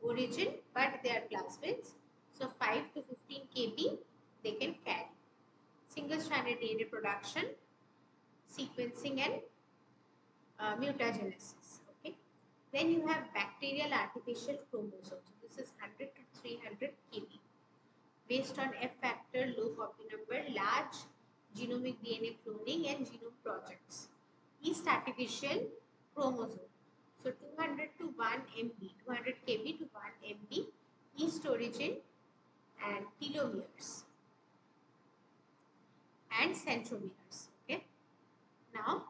origin, but they are plasmids. So 5 to 15 kb they can carry. Single-stranded DNA production, sequencing and mutagenesis. Okay. Then you have bacterial artificial chromosomes. So this is 100 to 300 kb. Based on F factor, low copy number, large genomic DNA cloning and genome projects. Yeast artificial chromosome. So 200 to 1 MB, 200 kb to 1 MB, yeast origin and telomeres and centromeres. Okay. Now,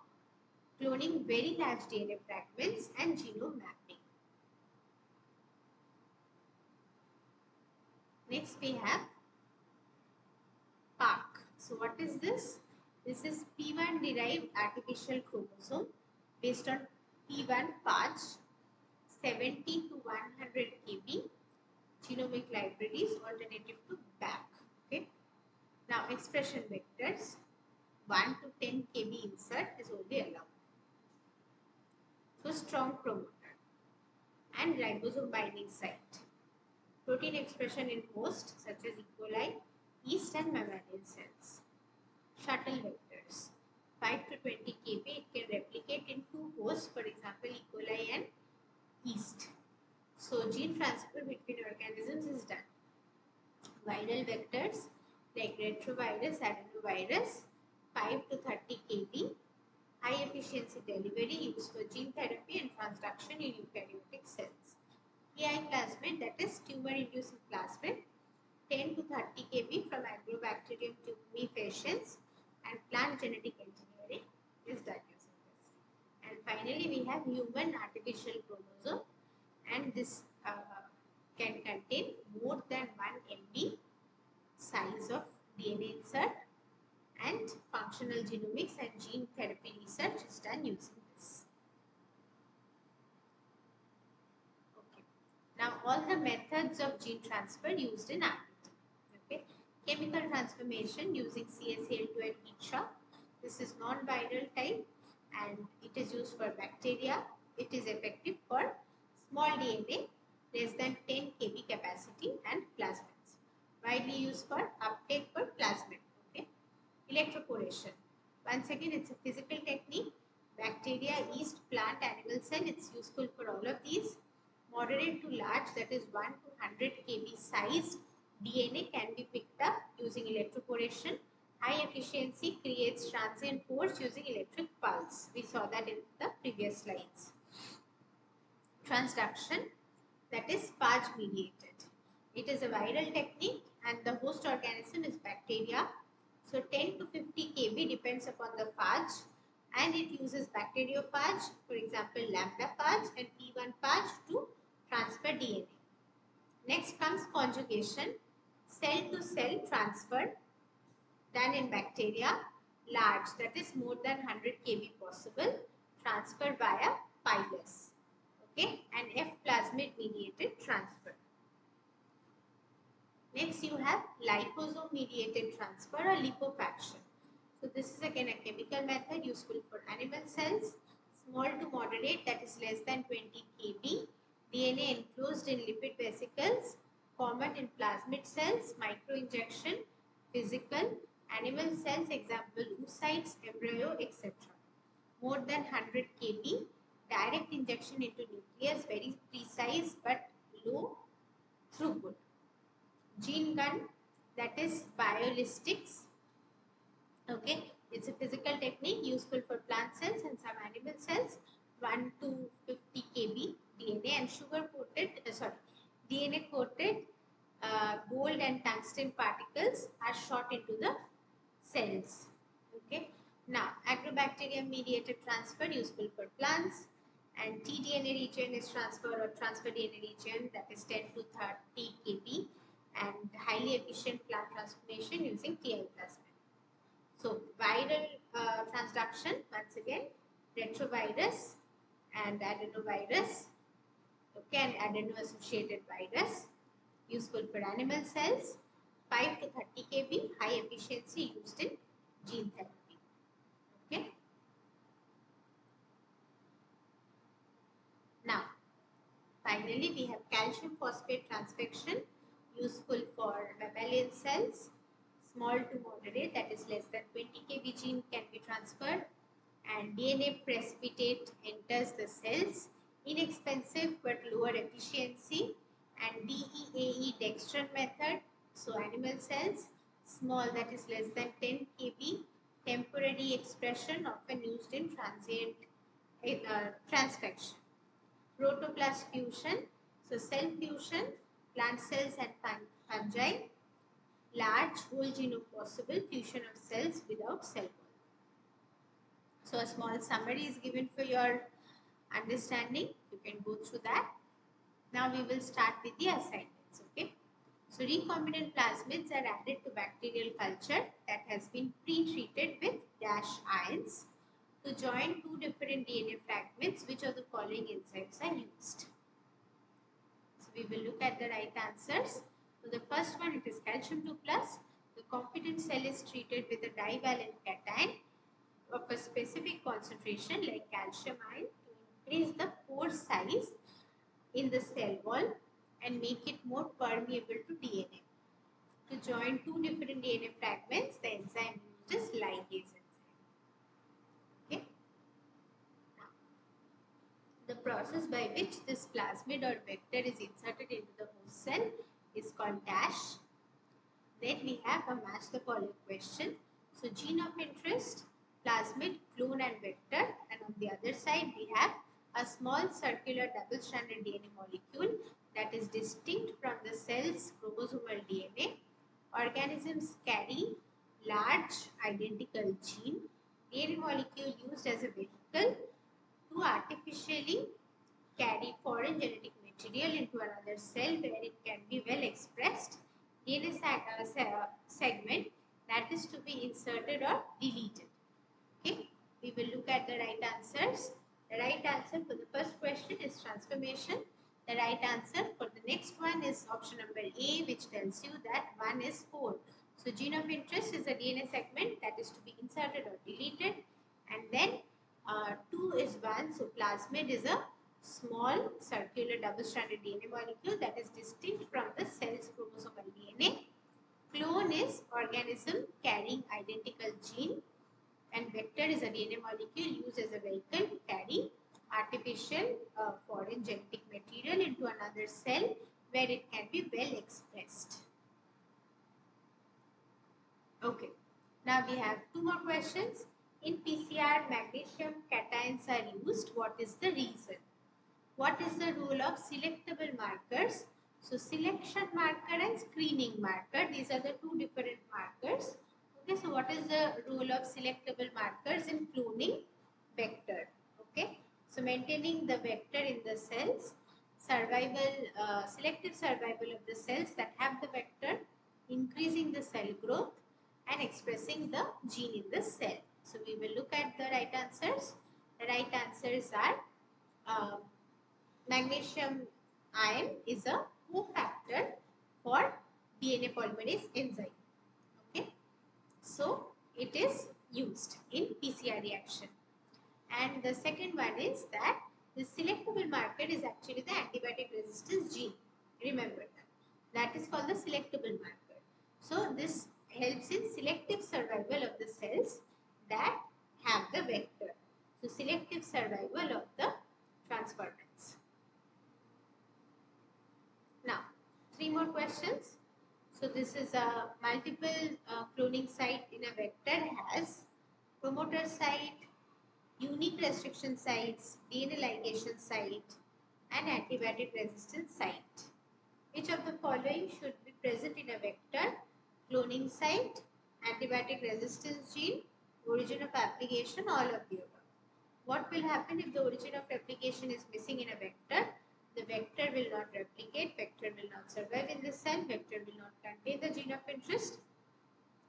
cloning very large DNA fragments and genome mapping. Next we have PARC. So what is this? This is P1 derived artificial chromosome based on P1 patch, 70 to 100 kb, genomic libraries alternative to BAC. Okay. Now expression vectors, 1 to 10 kb insert is only allowed. So strong promoter and ribosome binding site. Protein expression in host such as E. coli, yeast and mammalian cells. Shuttle vectors, 5 to 20 kb, it can replicate in 2 hosts, for example E. coli and yeast. So gene transfer between organisms is done. Viral vectors like retrovirus, adenovirus, 5 to 30 kb, high efficiency delivery used for gene therapy and transduction in eukaryotic cells. PI plasmid, that is tumor inducing plasmid, 10 to 30 kb from Agrobacterium-mediated and plant genetic engineering is done using this. And finally we have human artificial chromosome, and this can contain more than 1 MB size of DNA insert, and functional genomics and gene therapy research is done using this. Okay. Now all the methods of gene transfer used in RNA. Okay. Chemical transformation using CSAL2 and heat shock. This is non-viral type and it is used for bacteria. It is effective for small DNA less than 10 kb capacity and plasmids. Widely used for uptake for plasmid. Okay. Electroporation. Once again, it's a physical technique. Bacteria, yeast, plant, animal cell, it's useful for all of these. Moderate to large, that is 1 to 100 kb size DNA can be picked up using electroporation. High efficiency creates transient pores using electric pulse. We saw that in the previous slides. transduction, that is phage mediated. It is a viral technique and the host organism is bacteria. So 10 to 50 kb depends upon the phage, and it uses bacteriophage, for example lambda phage and P1 phage to transfer DNA. Next comes conjugation, cell to cell transfer done in bacteria, large, that is more than 100 kb possible, transfer via pilus. Okay, and F plasmid mediated transfer. Next you have liposome mediated transfer or lipofection. So this is again a chemical method useful for animal cells, small to moderate, that is less than 20 kb, DNA enclosed in lipid vesicles, common in plasmid cells, microinjection, physical, animal cells, example oocytes, embryo, etc. More than 100 kb, direct injection into nucleus, very precise but low throughput. Gene gun, that is biolistics. Okay, it's a physical technique useful for plant cells and some animal cells. 1 to 50 kb DNA and sugar coated, DNA coated gold and tungsten particles are shot into the cells. Okay, now Agrobacterium-mediated transfer useful for plants, and tDNA region is transfer or transfer DNA region, that is 10 to 30 kb, and highly efficient plant transformation using TI plasmid. So viral transduction, once again retrovirus and adenovirus, okay, and adeno-associated virus, useful for animal cells. 5 to 30 kb, high efficiency used in gene therapy. Okay. Now, finally, we have calcium phosphate transfection, useful for mammalian cells, small to moderate, that is less than 20 kb gene can be transferred, and DNA precipitate enters the cells, inexpensive but lower efficiency, and DEAE dextran method, so animal cells, small, that is less than 10 kb, temporary expression often used in transient transfection. Protoplast fusion, so cell fusion, plant cells and fungi, large whole genome possible, fusion of cells without cell wall. So a small summary is given for your understanding. You can go through that. Now we will start with the assignments. Okay. So recombinant plasmids are added to bacterial culture that has been pre-treated with dash ions to join two different DNA fragments. Which of the following enzymes are used? So we will look at the right answers. So the first one, it is calcium 2+. The competent cell is treated with a divalent cation of a specific concentration like calcium ion to increase the pore size in the cell wall and make it more permeable to DNA. To join two different DNA fragments, the enzyme used is ligase enzyme. Okay. Now, the process by which this plasmid or vector is inserted into the host cell is called dash. Then we have a match the following question. So gene of interest, plasmid, clone and vector, and on the other side we have a small circular double-stranded DNA molecule that is distinct from the cell's chromosomal DNA. Organisms carry large identical gene. DNA molecule used as a vehicle to artificially carry foreign genetic material into another cell where it can be well expressed. DNA segment that is to be inserted or deleted. Okay, we will look at the right answers. The right answer for the first question is transformation. The right answer for the next one is option number A, which tells you that 1 is 4. So gene of interest is a DNA segment that is to be inserted or deleted, and then 2 is 1. So plasmid is a small circular double-stranded DNA molecule that is distinct from the cell's chromosomal DNA. Clone is organism carrying identical gene, and vector is a DNA molecule used as a vehicle to carry artificial foreign genetic material into another cell where it can be well expressed. Okay, now we have 2 more questions. In PCR, magnesium cations are used. What is the reason? What is the role of selectable markers? So selection marker and screening marker, these are the two different markers. Okay, so what is the role of selectable markers in cloning vector? Okay, so maintaining the vector in the cells, selective survival of the cells that have the vector, increasing the cell growth and expressing the gene in the cell. So we will look at the right answers. The right answers are magnesium ion is a cofactor for DNA polymerase enzyme. Okay, so it is used in PCR reaction. And the second one is that the selectable marker is actually the antibiotic resistance gene. Remember that. That is called the selectable marker. So this helps in selective survival of the cells that have the vector. So selective survival of the transformants. Now, 3 more questions. So this is a multiple cloning site in a vector has promoter site, unique restriction sites, DNA ligation site and antibiotic resistance site. Which of the following should be present in a vector? Cloning site, antibiotic resistance gene, origin of application, all of the above. What will happen if the origin of replication is missing in a vector? The vector will not replicate, vector will not survive in the cell, vector will not contain the gene of interest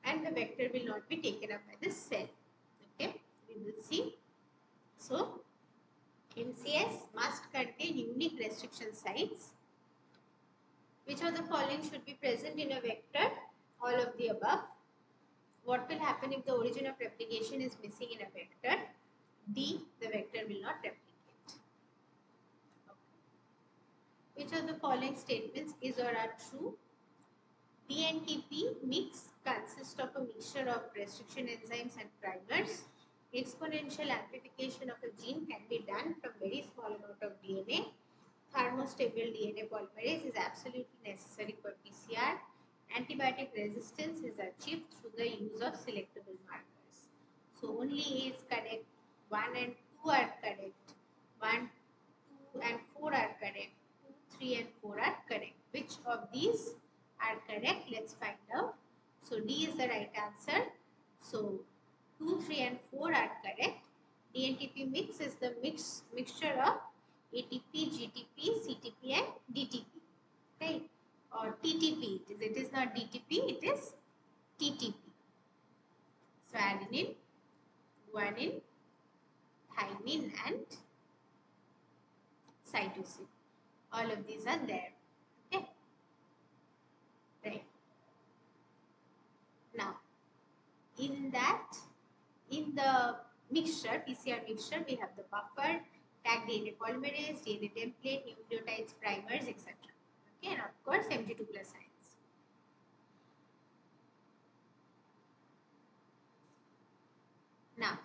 and the vector will not be taken up by the cell. Okay, we will see. So, MCS must contain unique restriction sites. Which of the following should be present in a vector? All of the above. What will happen if the origin of replication is missing in a vector? D, the vector will not replicate. Okay. Which of the following statements is or are true? DNTP mix consists of a mixture of restriction enzymes and primers. Exponential amplification of a gene can be done from very small amount of DNA. Thermostable DNA polymerase is absolutely necessary for PCR. Antibiotic resistance is achieved through the use of selectable markers. So only A is correct. 1 and 2 are correct. 1, 2 and 4 are correct. 2, 3 and 4 are correct. Which of these are correct? Let's find out. So D is the right answer. So 2, 3 and 4 are correct. DNTP mix is the mixture of ATP, GTP, CTP and DTP. Right? Or TTP. It is not DTP, it is TTP. So adenine, guanine, thymine and cytosine. All of these are there. Okay. Right. Now, in the mixture, PCR mixture, we have the buffer, tag DNA polymerase, DNA template, nucleotides, primers, etc. Okay, and of course Mg2+ ions. Now,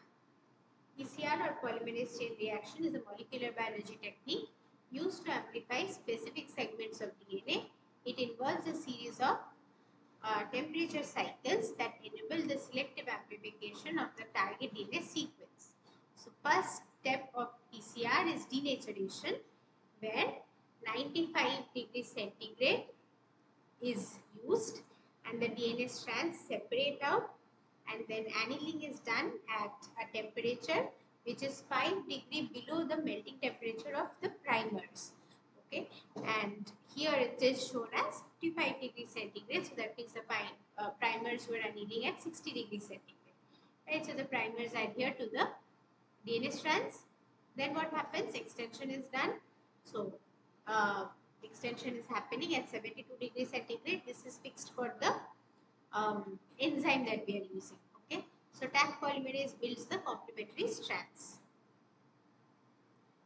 PCR or polymerase chain reaction is a molecular biology technique used to amplify specific segments of DNA. It involves a series of temperature cycles that enable the selective amplification of the target DNA sequence. So, first step of PCR is denaturation, where 95 degrees centigrade is used and the DNA strands separate out, and then annealing is done at a temperature which is 5 degrees below the melting temperature of the primers. Okay, and here it is shown as 55 degrees centigrade, so that means the primers were annealing at 60 degrees centigrade. Right, so the primers adhere to the DNA strands. Then what happens? Extension is done. So extension is happening at 72 degrees centigrade. This is fixed for the enzyme that we are using. Okay, so Taq polymerase builds the complementary strands.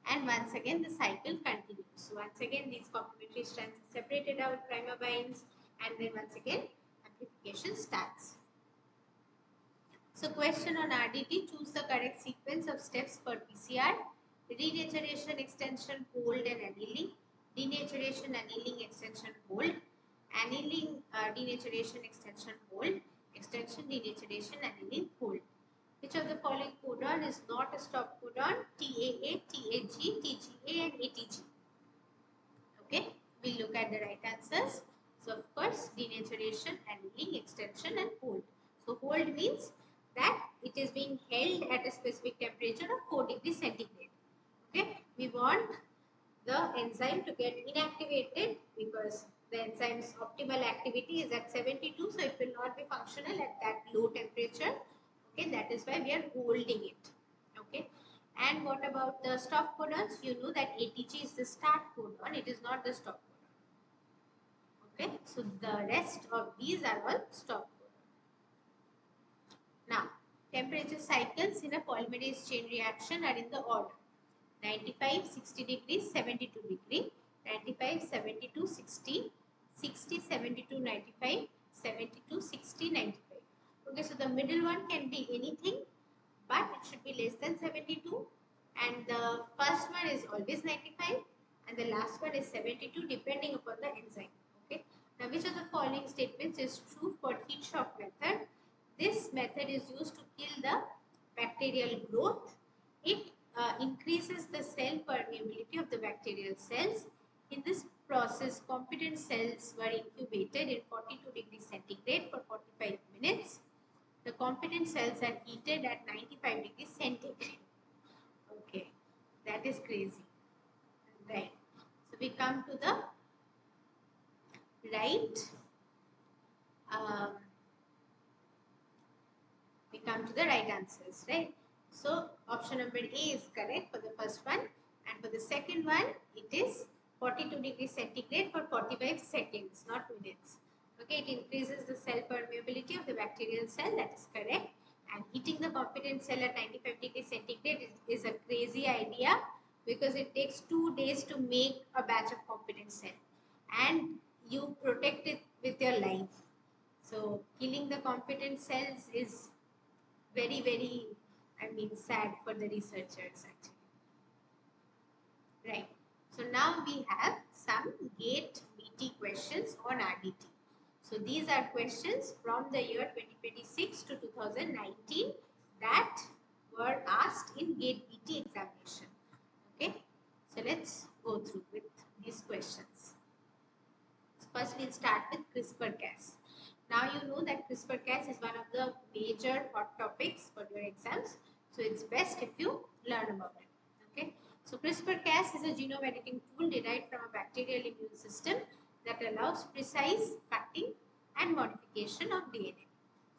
And once again the cycle continues. So once again these complementary strands are separated out, primer binds, and then once again amplification starts. So question on RDT, choose the correct sequence of steps for PCR. Denaturation, extension, hold and annealing. Denaturation, annealing, extension, hold. Annealing, denaturation, extension, hold. Extension, denaturation, annealing, hold. Which of the following codon is not a stop codon? TAA, TAG, TGA and ATG. extension, and hold. So hold means that it is being held at a specific temperature of 4 degrees centigrade. Okay, we want the enzyme to get inactivated because the enzyme's optimal activity is at 72, so it will not be functional at that low temperature. Okay, that is why we are holding it. Okay, and what about the stop codons? You know that ATG is the start codon, it is not the stop codon. Okay, so the rest of these are all stop codon. Now, temperature cycles in a polymerase chain reaction are in the order 95, 60 degrees, 72 degree, 95, 72, 60, 60, 72, 95, 72, 60, 95. Okay, so the middle one can be anything, but it should be less than 72. And the first one is always 95 and the last one is 72 depending upon the enzyme. Okay. Now, which of the following statements is true for heat shock method? This method is used to kill the bacterial growth. It increases the cell permeability of the bacterial cells. In this process, competent cells were incubated in 42 degrees centigrade for 45 minutes. The competent cells are heated at 95 degrees centigrade. Okay, that is crazy. Right. So we come to the right. We come to the right answers, right? So option number A is correct for the first one, and for the second one, it is 42 degrees centigrade for 45 seconds, not minutes. Okay, it increases the cell permeability of the bacterial cell, that is correct. And heating the competent cell at 95 degrees centigrade is a crazy idea because it takes 2 days to make a batch of competent cell and you protect it with your life. So killing the competent cells is very, very, sad for the researchers actually. Right. So now we have some GATE BT questions on RDT. So these are questions from the year 2026 to 2019 that were asked in GATE BT examination. Okay. So let's go through with these questions. So first we'll start with CRISPR-Cas. Now you know that CRISPR-Cas is one of the major hot topics for your exams. So it's best if you learn about it. Okay. So CRISPR-Cas is a genome editing tool derived from a bacterial immune system that allows precise cutting and modification of DNA.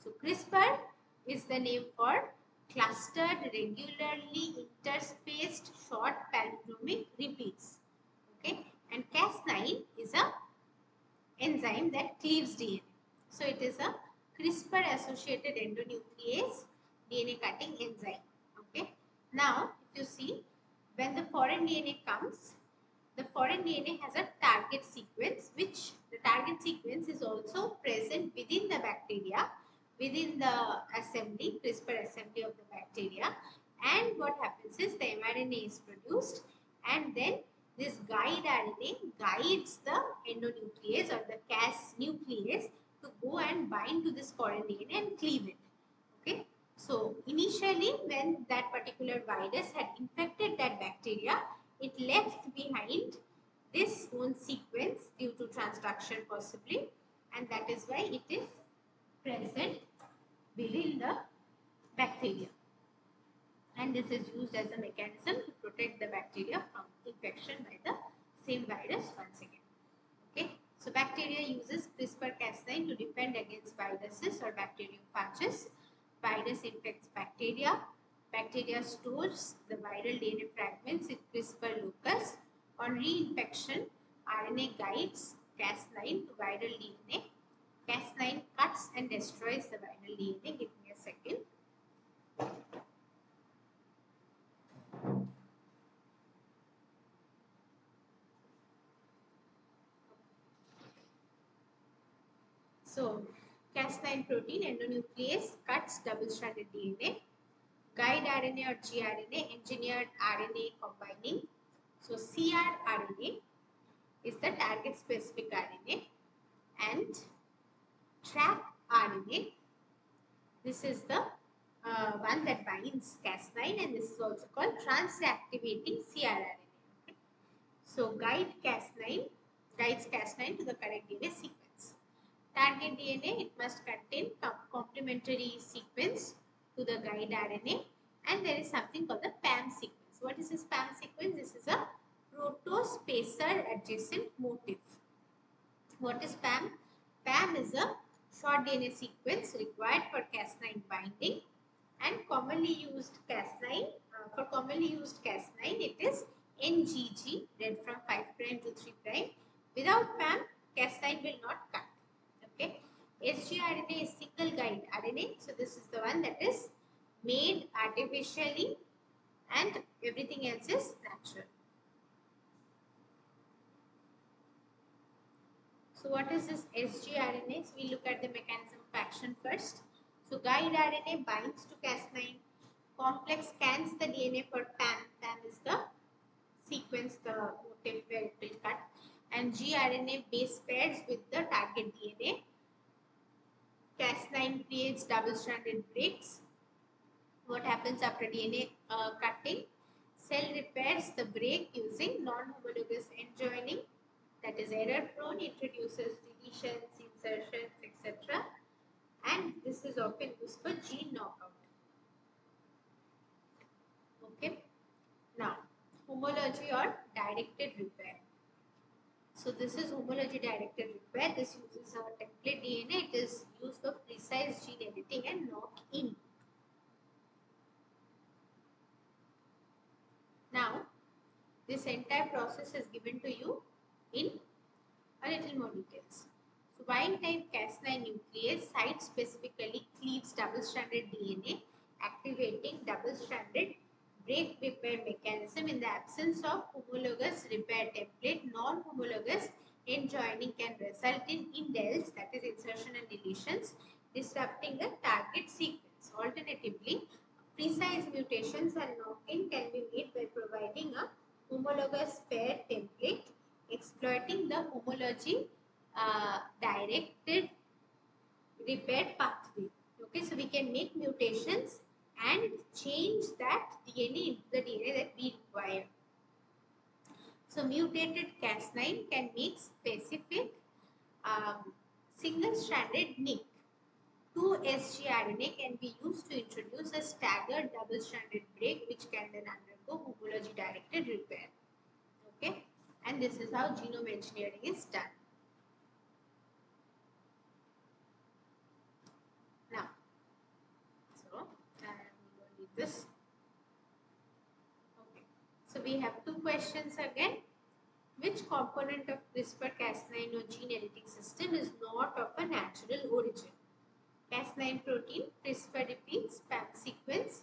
So CRISPR is the name for clustered, regularly interspaced, short palindromic repeats. Okay. And Cas9 is a enzyme that cleaves DNA. So it is a CRISPR-associated endonuclease DNA cutting enzyme. Okay. Now, if you see, when the foreign DNA comes, the foreign DNA has a target sequence, which the target sequence is also present within the bacteria, within the assembly, CRISPR assembly of the bacteria. And what happens is the mRNA is produced, and then this guide RNA guides the endonuclease or the Cas nuclease to go and bind to this foreign DNA and cleave it. Okay. So initially, when that particular virus had infected that bacteria, it left behind this own sequence due to transduction possibly, and that is why it is present within the bacteria. And this is used as a mechanism to protect the bacteria from infection by the same virus once again. Okay. So bacteria uses CRISPR-Cas9 to defend against viruses or bacteriophages. Virus infects bacteria. Bacteria stores the viral DNA fragments in CRISPR locus. On reinfection, RNA guides Cas9 to viral DNA. Cas9 cuts and destroys the viral DNA. Give me a second. So, Cas9 protein endonuclease cuts double-stranded DNA. Guide RNA or gRNA, engineered RNA combining. So, cRNA is the target specific RNA, and trap RNA, this is the one that binds Cas9, and this is also called transactivating cRNA. Okay. So, guides Cas9 to the correct DNA sequence. Target DNA, it must contain complementary sequence to the guide RNA, and there is something called the PAM sequence. What is this PAM sequence? This is a protospacer adjacent motif. What is PAM? PAM is a short DNA sequence required for Cas9 binding, and commonly used Cas9, for commonly used Cas9 it is NGG, read from 5' to 3'. Without PAM, Cas9 will not cut. Okay. sgRNA is single guide RNA, so this is the one that is made artificially and everything else is natural. So what is this sgRNA? So we look at the mechanism of action first. So guide RNA binds to Cas9, complex scans the DNA for PAM. PAM is the sequence, the motif where it will cut, and gRNA base pairs with the target DNA. Cas9 creates double-stranded breaks. What happens after DNA cutting? Cell repairs the break using non-homologous end joining, that is error-prone, introduces deletions, insertions, etc. And this is often used for gene knockout. Okay. Now, homology or directed repair. So this is homology directed repair. This uses a template DNA. It is used for precise gene editing and knock-in. Now, this entire process is given to you in a little more details. So wild-type Cas9 nuclease site-specifically cleaves double-stranded DNA, activating double-stranded break repair mechanism. In the absence of homologous repair template, non-homologous end joining can result in indels, that is insertion and deletions, disrupting the target sequence. Alternatively, precise mutations and knock-in can be made by providing a homologous pair template, exploiting the homology directed repair pathway. Okay, so we can make mutations and change that DNA into the DNA that we require. So mutated Cas9 can make specific single-stranded nick. 2-sgRNA can be used to introduce a staggered double-stranded break, which can then undergo homology-directed repair. Okay, and this is how genome engineering is done. Now, so I'm going to read this. Okay, so we have two questions again. Which component of CRISPR-Cas9 or gene editing system is not of a natural origin? Cas9 protein, CRISPR repeats, PAM sequence,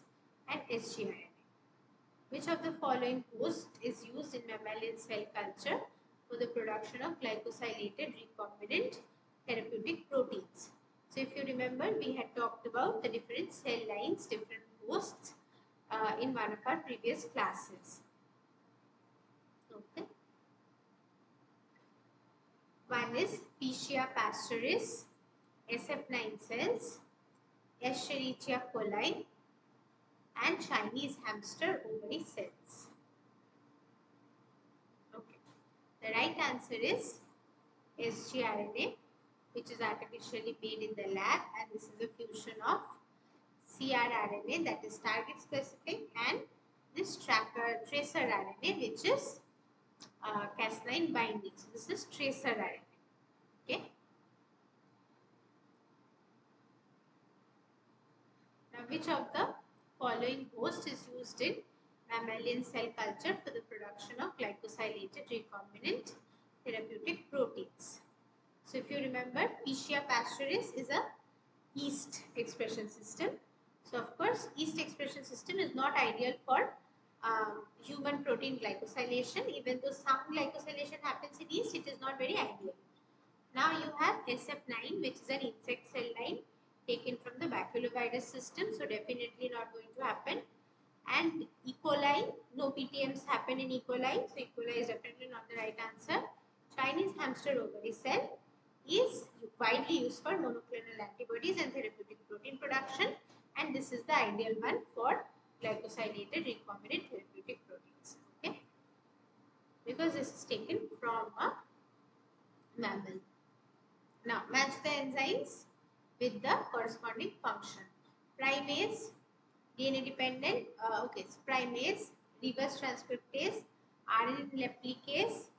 and sgRNA. Which of the following host is used in mammalian cell culture for the production of glycosylated recombinant therapeutic proteins? So if you remember, we had talked about the different cell lines, different hosts in one of our previous classes. Okay. One is Pichia pastoris, SF9 cells, Escherichia coli, and Chinese hamster ovary cells. Okay. The right answer is sgRNA, which is artificially made in the lab, and this is a fusion of CRRNA, that is target specific, and this tracer RNA, which is Cas9 binding. So this is tracer RNA. Okay. Now, which of the following host is used in mammalian cell culture for the production of glycosylated recombinant therapeutic proteins? So if you remember, Pichia pastoris is a yeast expression system. So of course, yeast expression system is not ideal for human protein glycosylation. Even though some glycosylation happens in yeast, it is not very ideal. Now you have SF9, which is an insect cell line taken from the baculovirus system, so definitely not going to happen. And E. coli, no PTMs happen in E. coli, so E. coli is definitely not the right answer. Chinese hamster ovary cell is widely used for monoclonal antibodies and therapeutic protein production, and this is the ideal one for glycosylated recombinant therapeutic proteins. Okay, because this is taken from a mammal. Now match the enzymes with the corresponding function. Primase, DNA dependent, primase, reverse transcriptase, RNA replicase,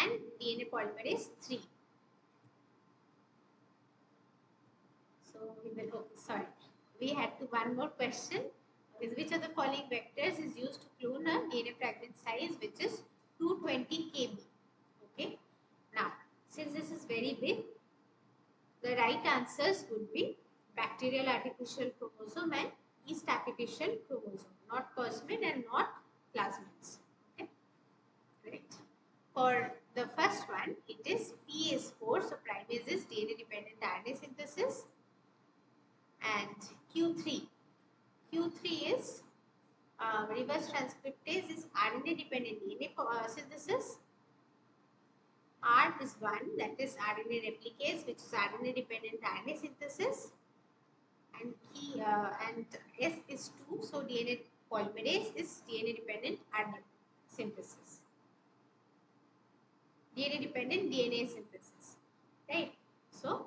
and DNA polymerase 3. So we had to one more question. Is which of the following vectors is used to clone a DNA fragment size which is 220 kb? Okay. Now, since this is very big, the right answers would be bacterial artificial chromosome and yeast artificial chromosome, not cosmid and not plasmids. Okay. Right. For the first one, it is PS4, so primase is DNA dependent RNA synthesis, and Q3. Q3 is reverse transcriptase is RNA dependent DNA synthesis. R is 1, that is RNA replicase, which is RNA dependent RNA synthesis, and S is 2, so DNA polymerase is DNA dependent RNA synthesis. DNA dependent DNA synthesis, right? So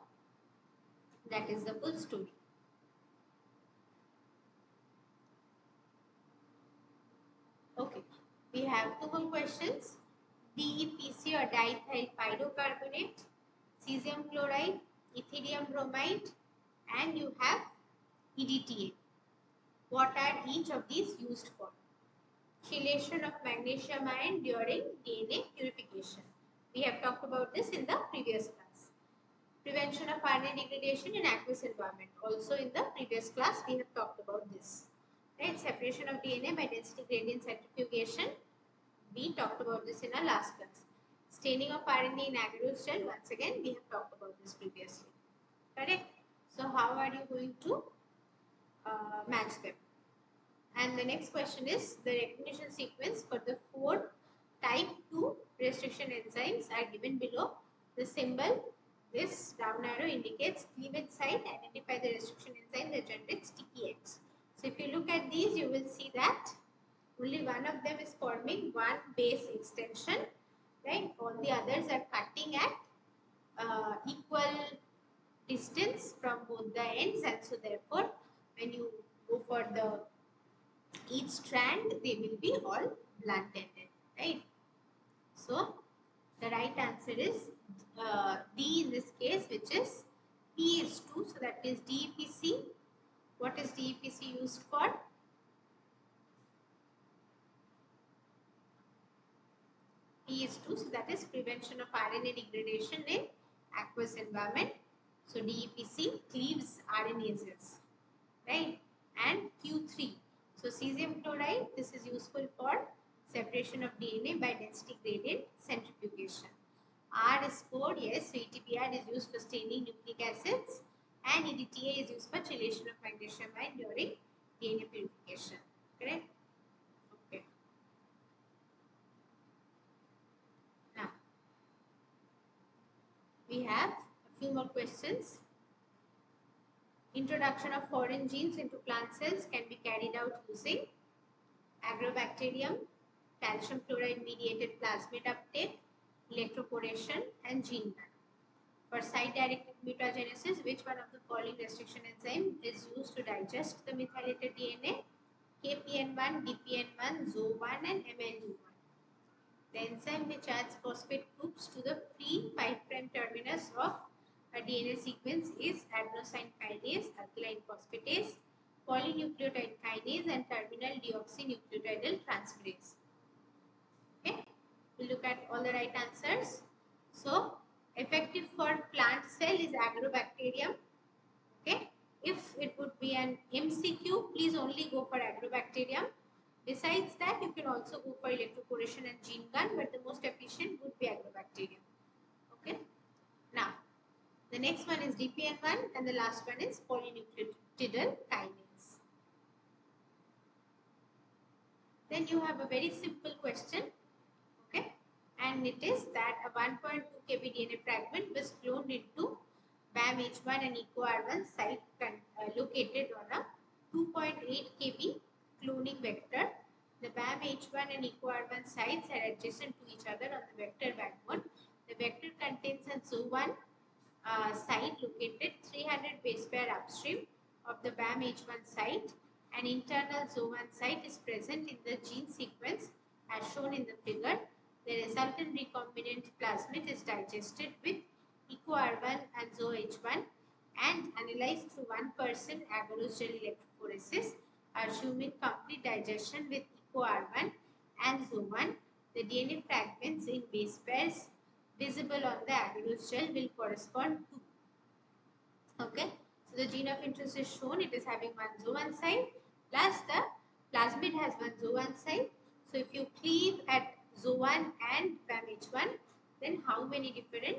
that is the full story. Okay, we have 2 more questions. DEPC or diethyl pyrocarbonate, cesium chloride, ethidium bromide, and you have EDTA. What are each of these used for? Chelation of magnesium ion during DNA purification. We have talked about this in the previous class. Prevention of RNA degradation in aqueous environment. Also in the previous class we have talked about this. Right? Separation of DNA by density gradient centrifugation. We talked about this in our last class. Staining of RNA in agarose gel. Once again we have talked about this previously. Correct? So how are you going to match them? And the next question is the recognition sequence for the 4 type 2 restriction enzymes are given below. The symbol, this down arrow indicates cleavage site. Identify the restriction enzyme that generates sticky ends. So if you look at these, you will see that only one of them is forming one base extension, right? All the others are cutting at equal distance from both the ends, and so therefore when you go for the each strand, they will be all blunt ended, right? So the right answer is D in this case, which is P is 2, so that is DEPC. What is DEPC used for? P is 2, so that is prevention of RNA degradation in aqueous environment. So DEPC cleaves RNases, right? And Q3, so cesium chloride, this is useful for separation of DNA by density gradient centrifugation. R is 4, yes, so ETPR is used for staining nucleic acids, and EDTA is used for chelation of magnesium ion during DNA purification. Correct? Okay. Now, we have a few more questions. Introduction of foreign genes into plant cells can be carried out using Agrobacterium, calcium chloride mediated plasmid uptake, Electroporation, and gene bank. For site-directed mutagenesis, which one of the following restriction enzyme is used to digest the methylated DNA? KPN1, DPN1, ZO1, and MLD1. The enzyme which adds phosphate groups to the free 5' terminus of a DNA sequence is adenosine kinase, alkaline phosphatase, polynucleotide kinase, and terminal deoxynucleotidal transferase. Okay, we'll look at all the right answers. So, effective for plant cell is Agrobacterium. Okay, if it would be an MCQ, please only go for Agrobacterium. Besides that, you can also go for Electroporation and gene gun, but the most efficient would be Agrobacterium. Okay, now the next one is DPN1 and the last one is polynucleotidal kinase. Then you have a very simple question, okay, and it is that a 1.2 kb DNA fragment was cloned into BAM-H1 and EcoR1 site located on a 2.8 kb cloning vector. The BAM-H1 and EcoR1 sites are adjacent to each other on the vector backbone. The vector contains an ZO1 site located 300 base pair upstream of the BAM-H1 site. An internal ZO1 site is present in the gene sequence as shown in the figure. The resultant recombinant plasmid is digested with EcoR1 and ZOH1 and analyzed through 1% agarose gel electrophoresis. Assuming complete digestion with EcoR1 and ZO1, the DNA fragments in base pairs visible on the agarose gel will correspond to. Okay, so the gene of interest is shown. It is having one ZO1 site plus the plasmid has one ZO1 site. So if you cleave at ZO1 and BAM-H1, then how many different?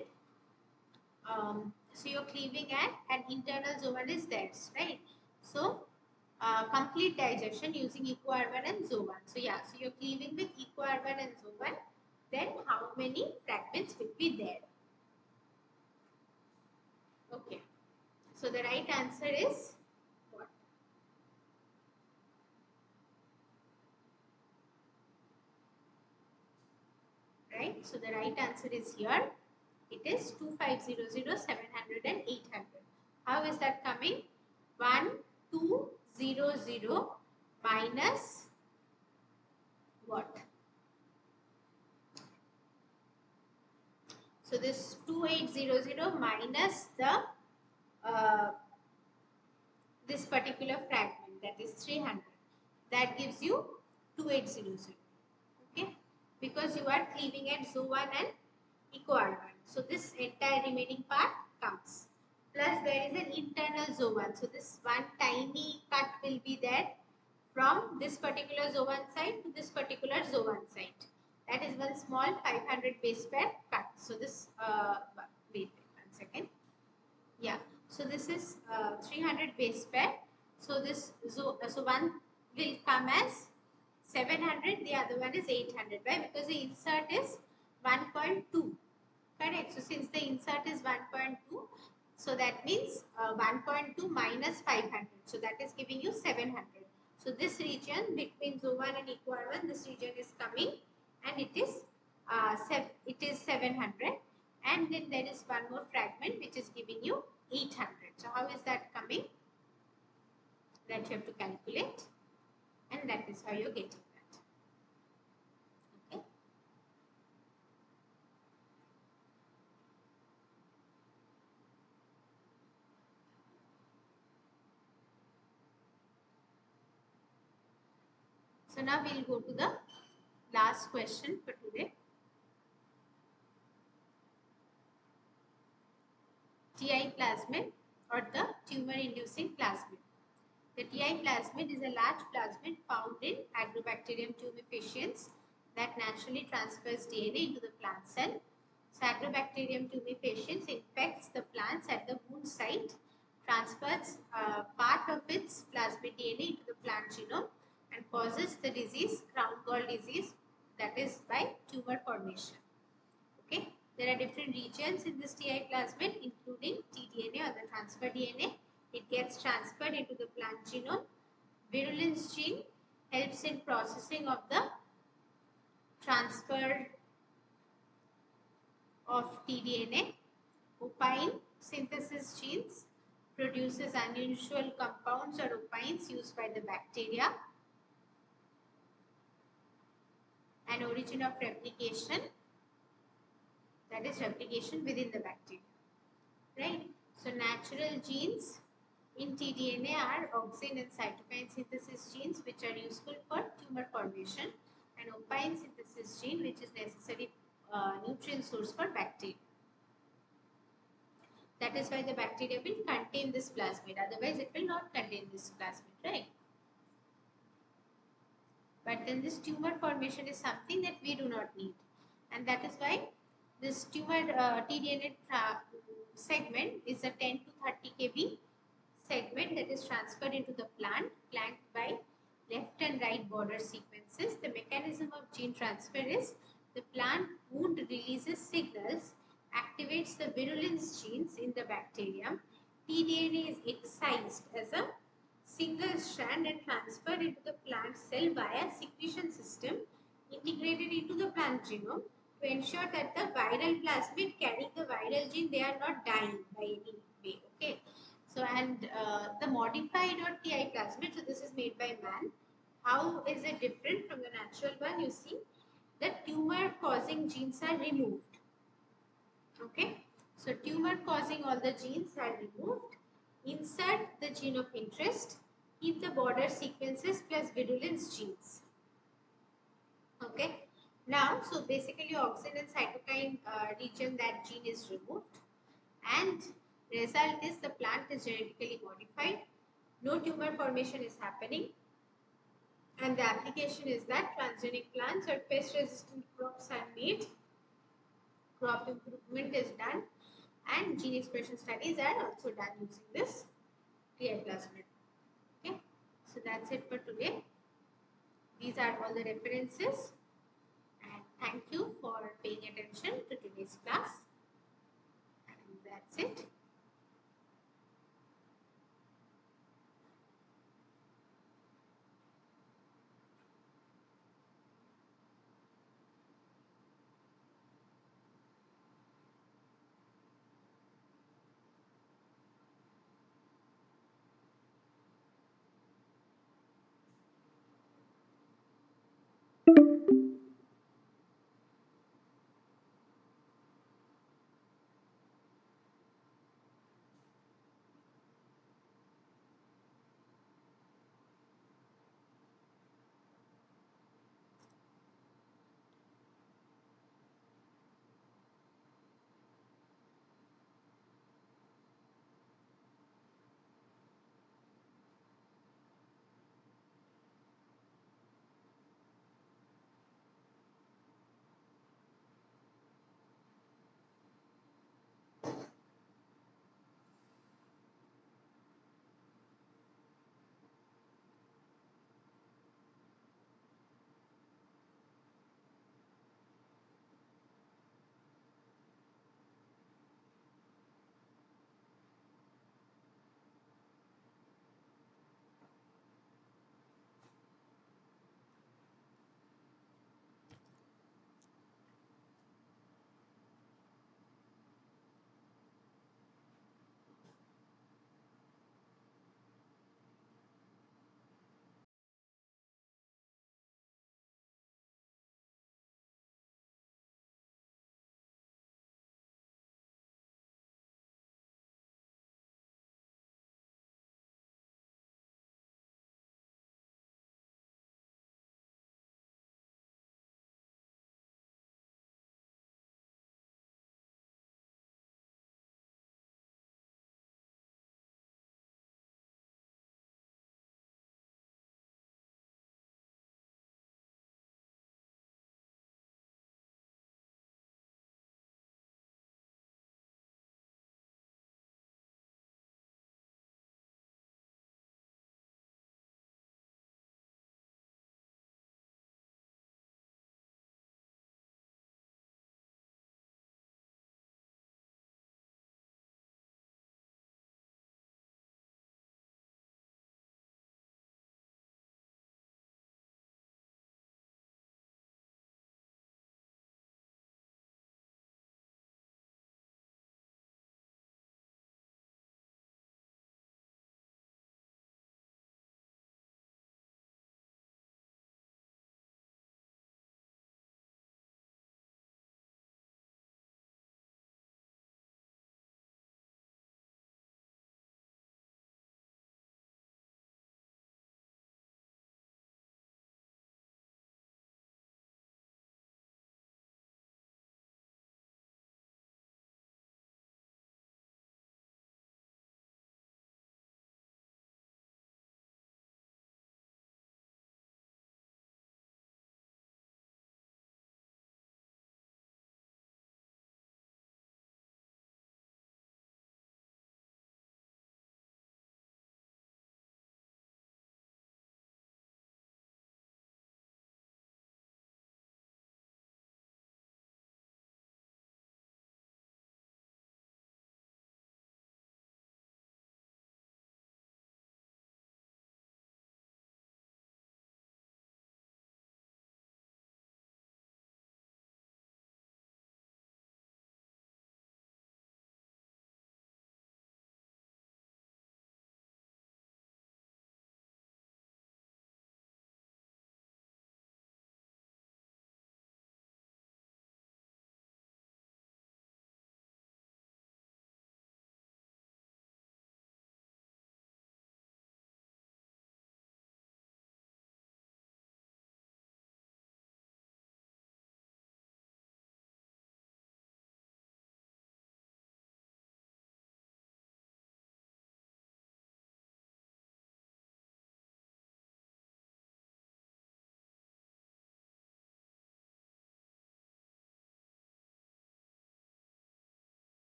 So you're cleaving at an internal ZO1 is there, right? So complete digestion using EcoR1 and ZO1. So yeah, so you're cleaving with EcoR1 and ZO1. Then how many fragments will be there? Okay. So the right answer is what? Right. So the right answer is here. It is 2500, 700 and 800. How is that coming? 1200 minus what? So this 2800 minus the this particular fragment, that is 300. That gives you 2800. Okay, because you are cleaving at ZO1 and EcoR1. So this entire remaining part comes. Plus there is an internal ZO1. So this one tiny cut will be there from this particular ZO1 site to this particular ZO1 site. That is one small 500 base pair cut. So this, wait 1 second. Yeah. So this is 300 base pair. So this so one will come as 700. The other one is 800. Why? Because the insert is 1.2. Correct. So since the insert is 1.2, so that means 1.2 minus 500. So that is giving you 700. So this region between ZO1 and EcoR1, this region is coming, and it is 700. And then there is one more fragment which is giving you 800. So how is that coming? That you have to calculate, and that is how you are getting that. Okay. So now we will go to the last question for today. TI plasmid or the tumor-inducing plasmid. The TI plasmid is a large plasmid found in Agrobacterium tumefaciens that naturally transfers DNA into the plant cell. So Agrobacterium tumefaciens infects the plants at the wound site, transfers part of its plasmid DNA into the plant genome and causes the disease, crown gall disease, that is by tumor formation. Okay. There are different regions in this TI plasmid, including tDNA or the transfer DNA. It gets transferred into the plant genome. Virulence gene helps in processing of the transfer of tDNA. Opine synthesis genes produces unusual compounds or opines used by the bacteria. An origin of replication, that is replication within the bacteria, right? So natural genes in tDNA are auxin and cytokine synthesis genes, which are useful for tumor formation, and opine synthesis gene, which is necessary nutrient source for bacteria. That is why the bacteria will contain this plasmid, otherwise it will not contain this plasmid, right? But then this tumor formation is something that we do not need, and that is why this tumor tDNA segment is a 10 to 30 kb segment that is transferred into the plant, flanked by left and right border sequences. The mechanism of gene transfer is the plant wound releases signals, activates the virulence genes in the bacterium. tDNA is excised as a single strand and transferred into the plant cell via secretion system integrated into the plant genome. to ensure that the viral plasmid carrying the viral gene, they are not dying by any way. Okay. So, and the modified or TI plasmid, so this is made by man. How is it different from the natural one? You see, the tumor causing genes are removed. Okay. So, tumor causing all the genes are removed. Insert the gene of interest. Keep the border sequences plus virulence genes. Okay. Now, so basically auxin and cytokine region, that gene is removed, and result is the plant is genetically modified. No tumor formation is happening, and the application is that transgenic plants or pest resistant crops are made, crop improvement is done, and gene expression studies are also done using this TI plasmid. Okay, so that's it for today. These are all the references, and thank you for paying attention to today's class, and that's it.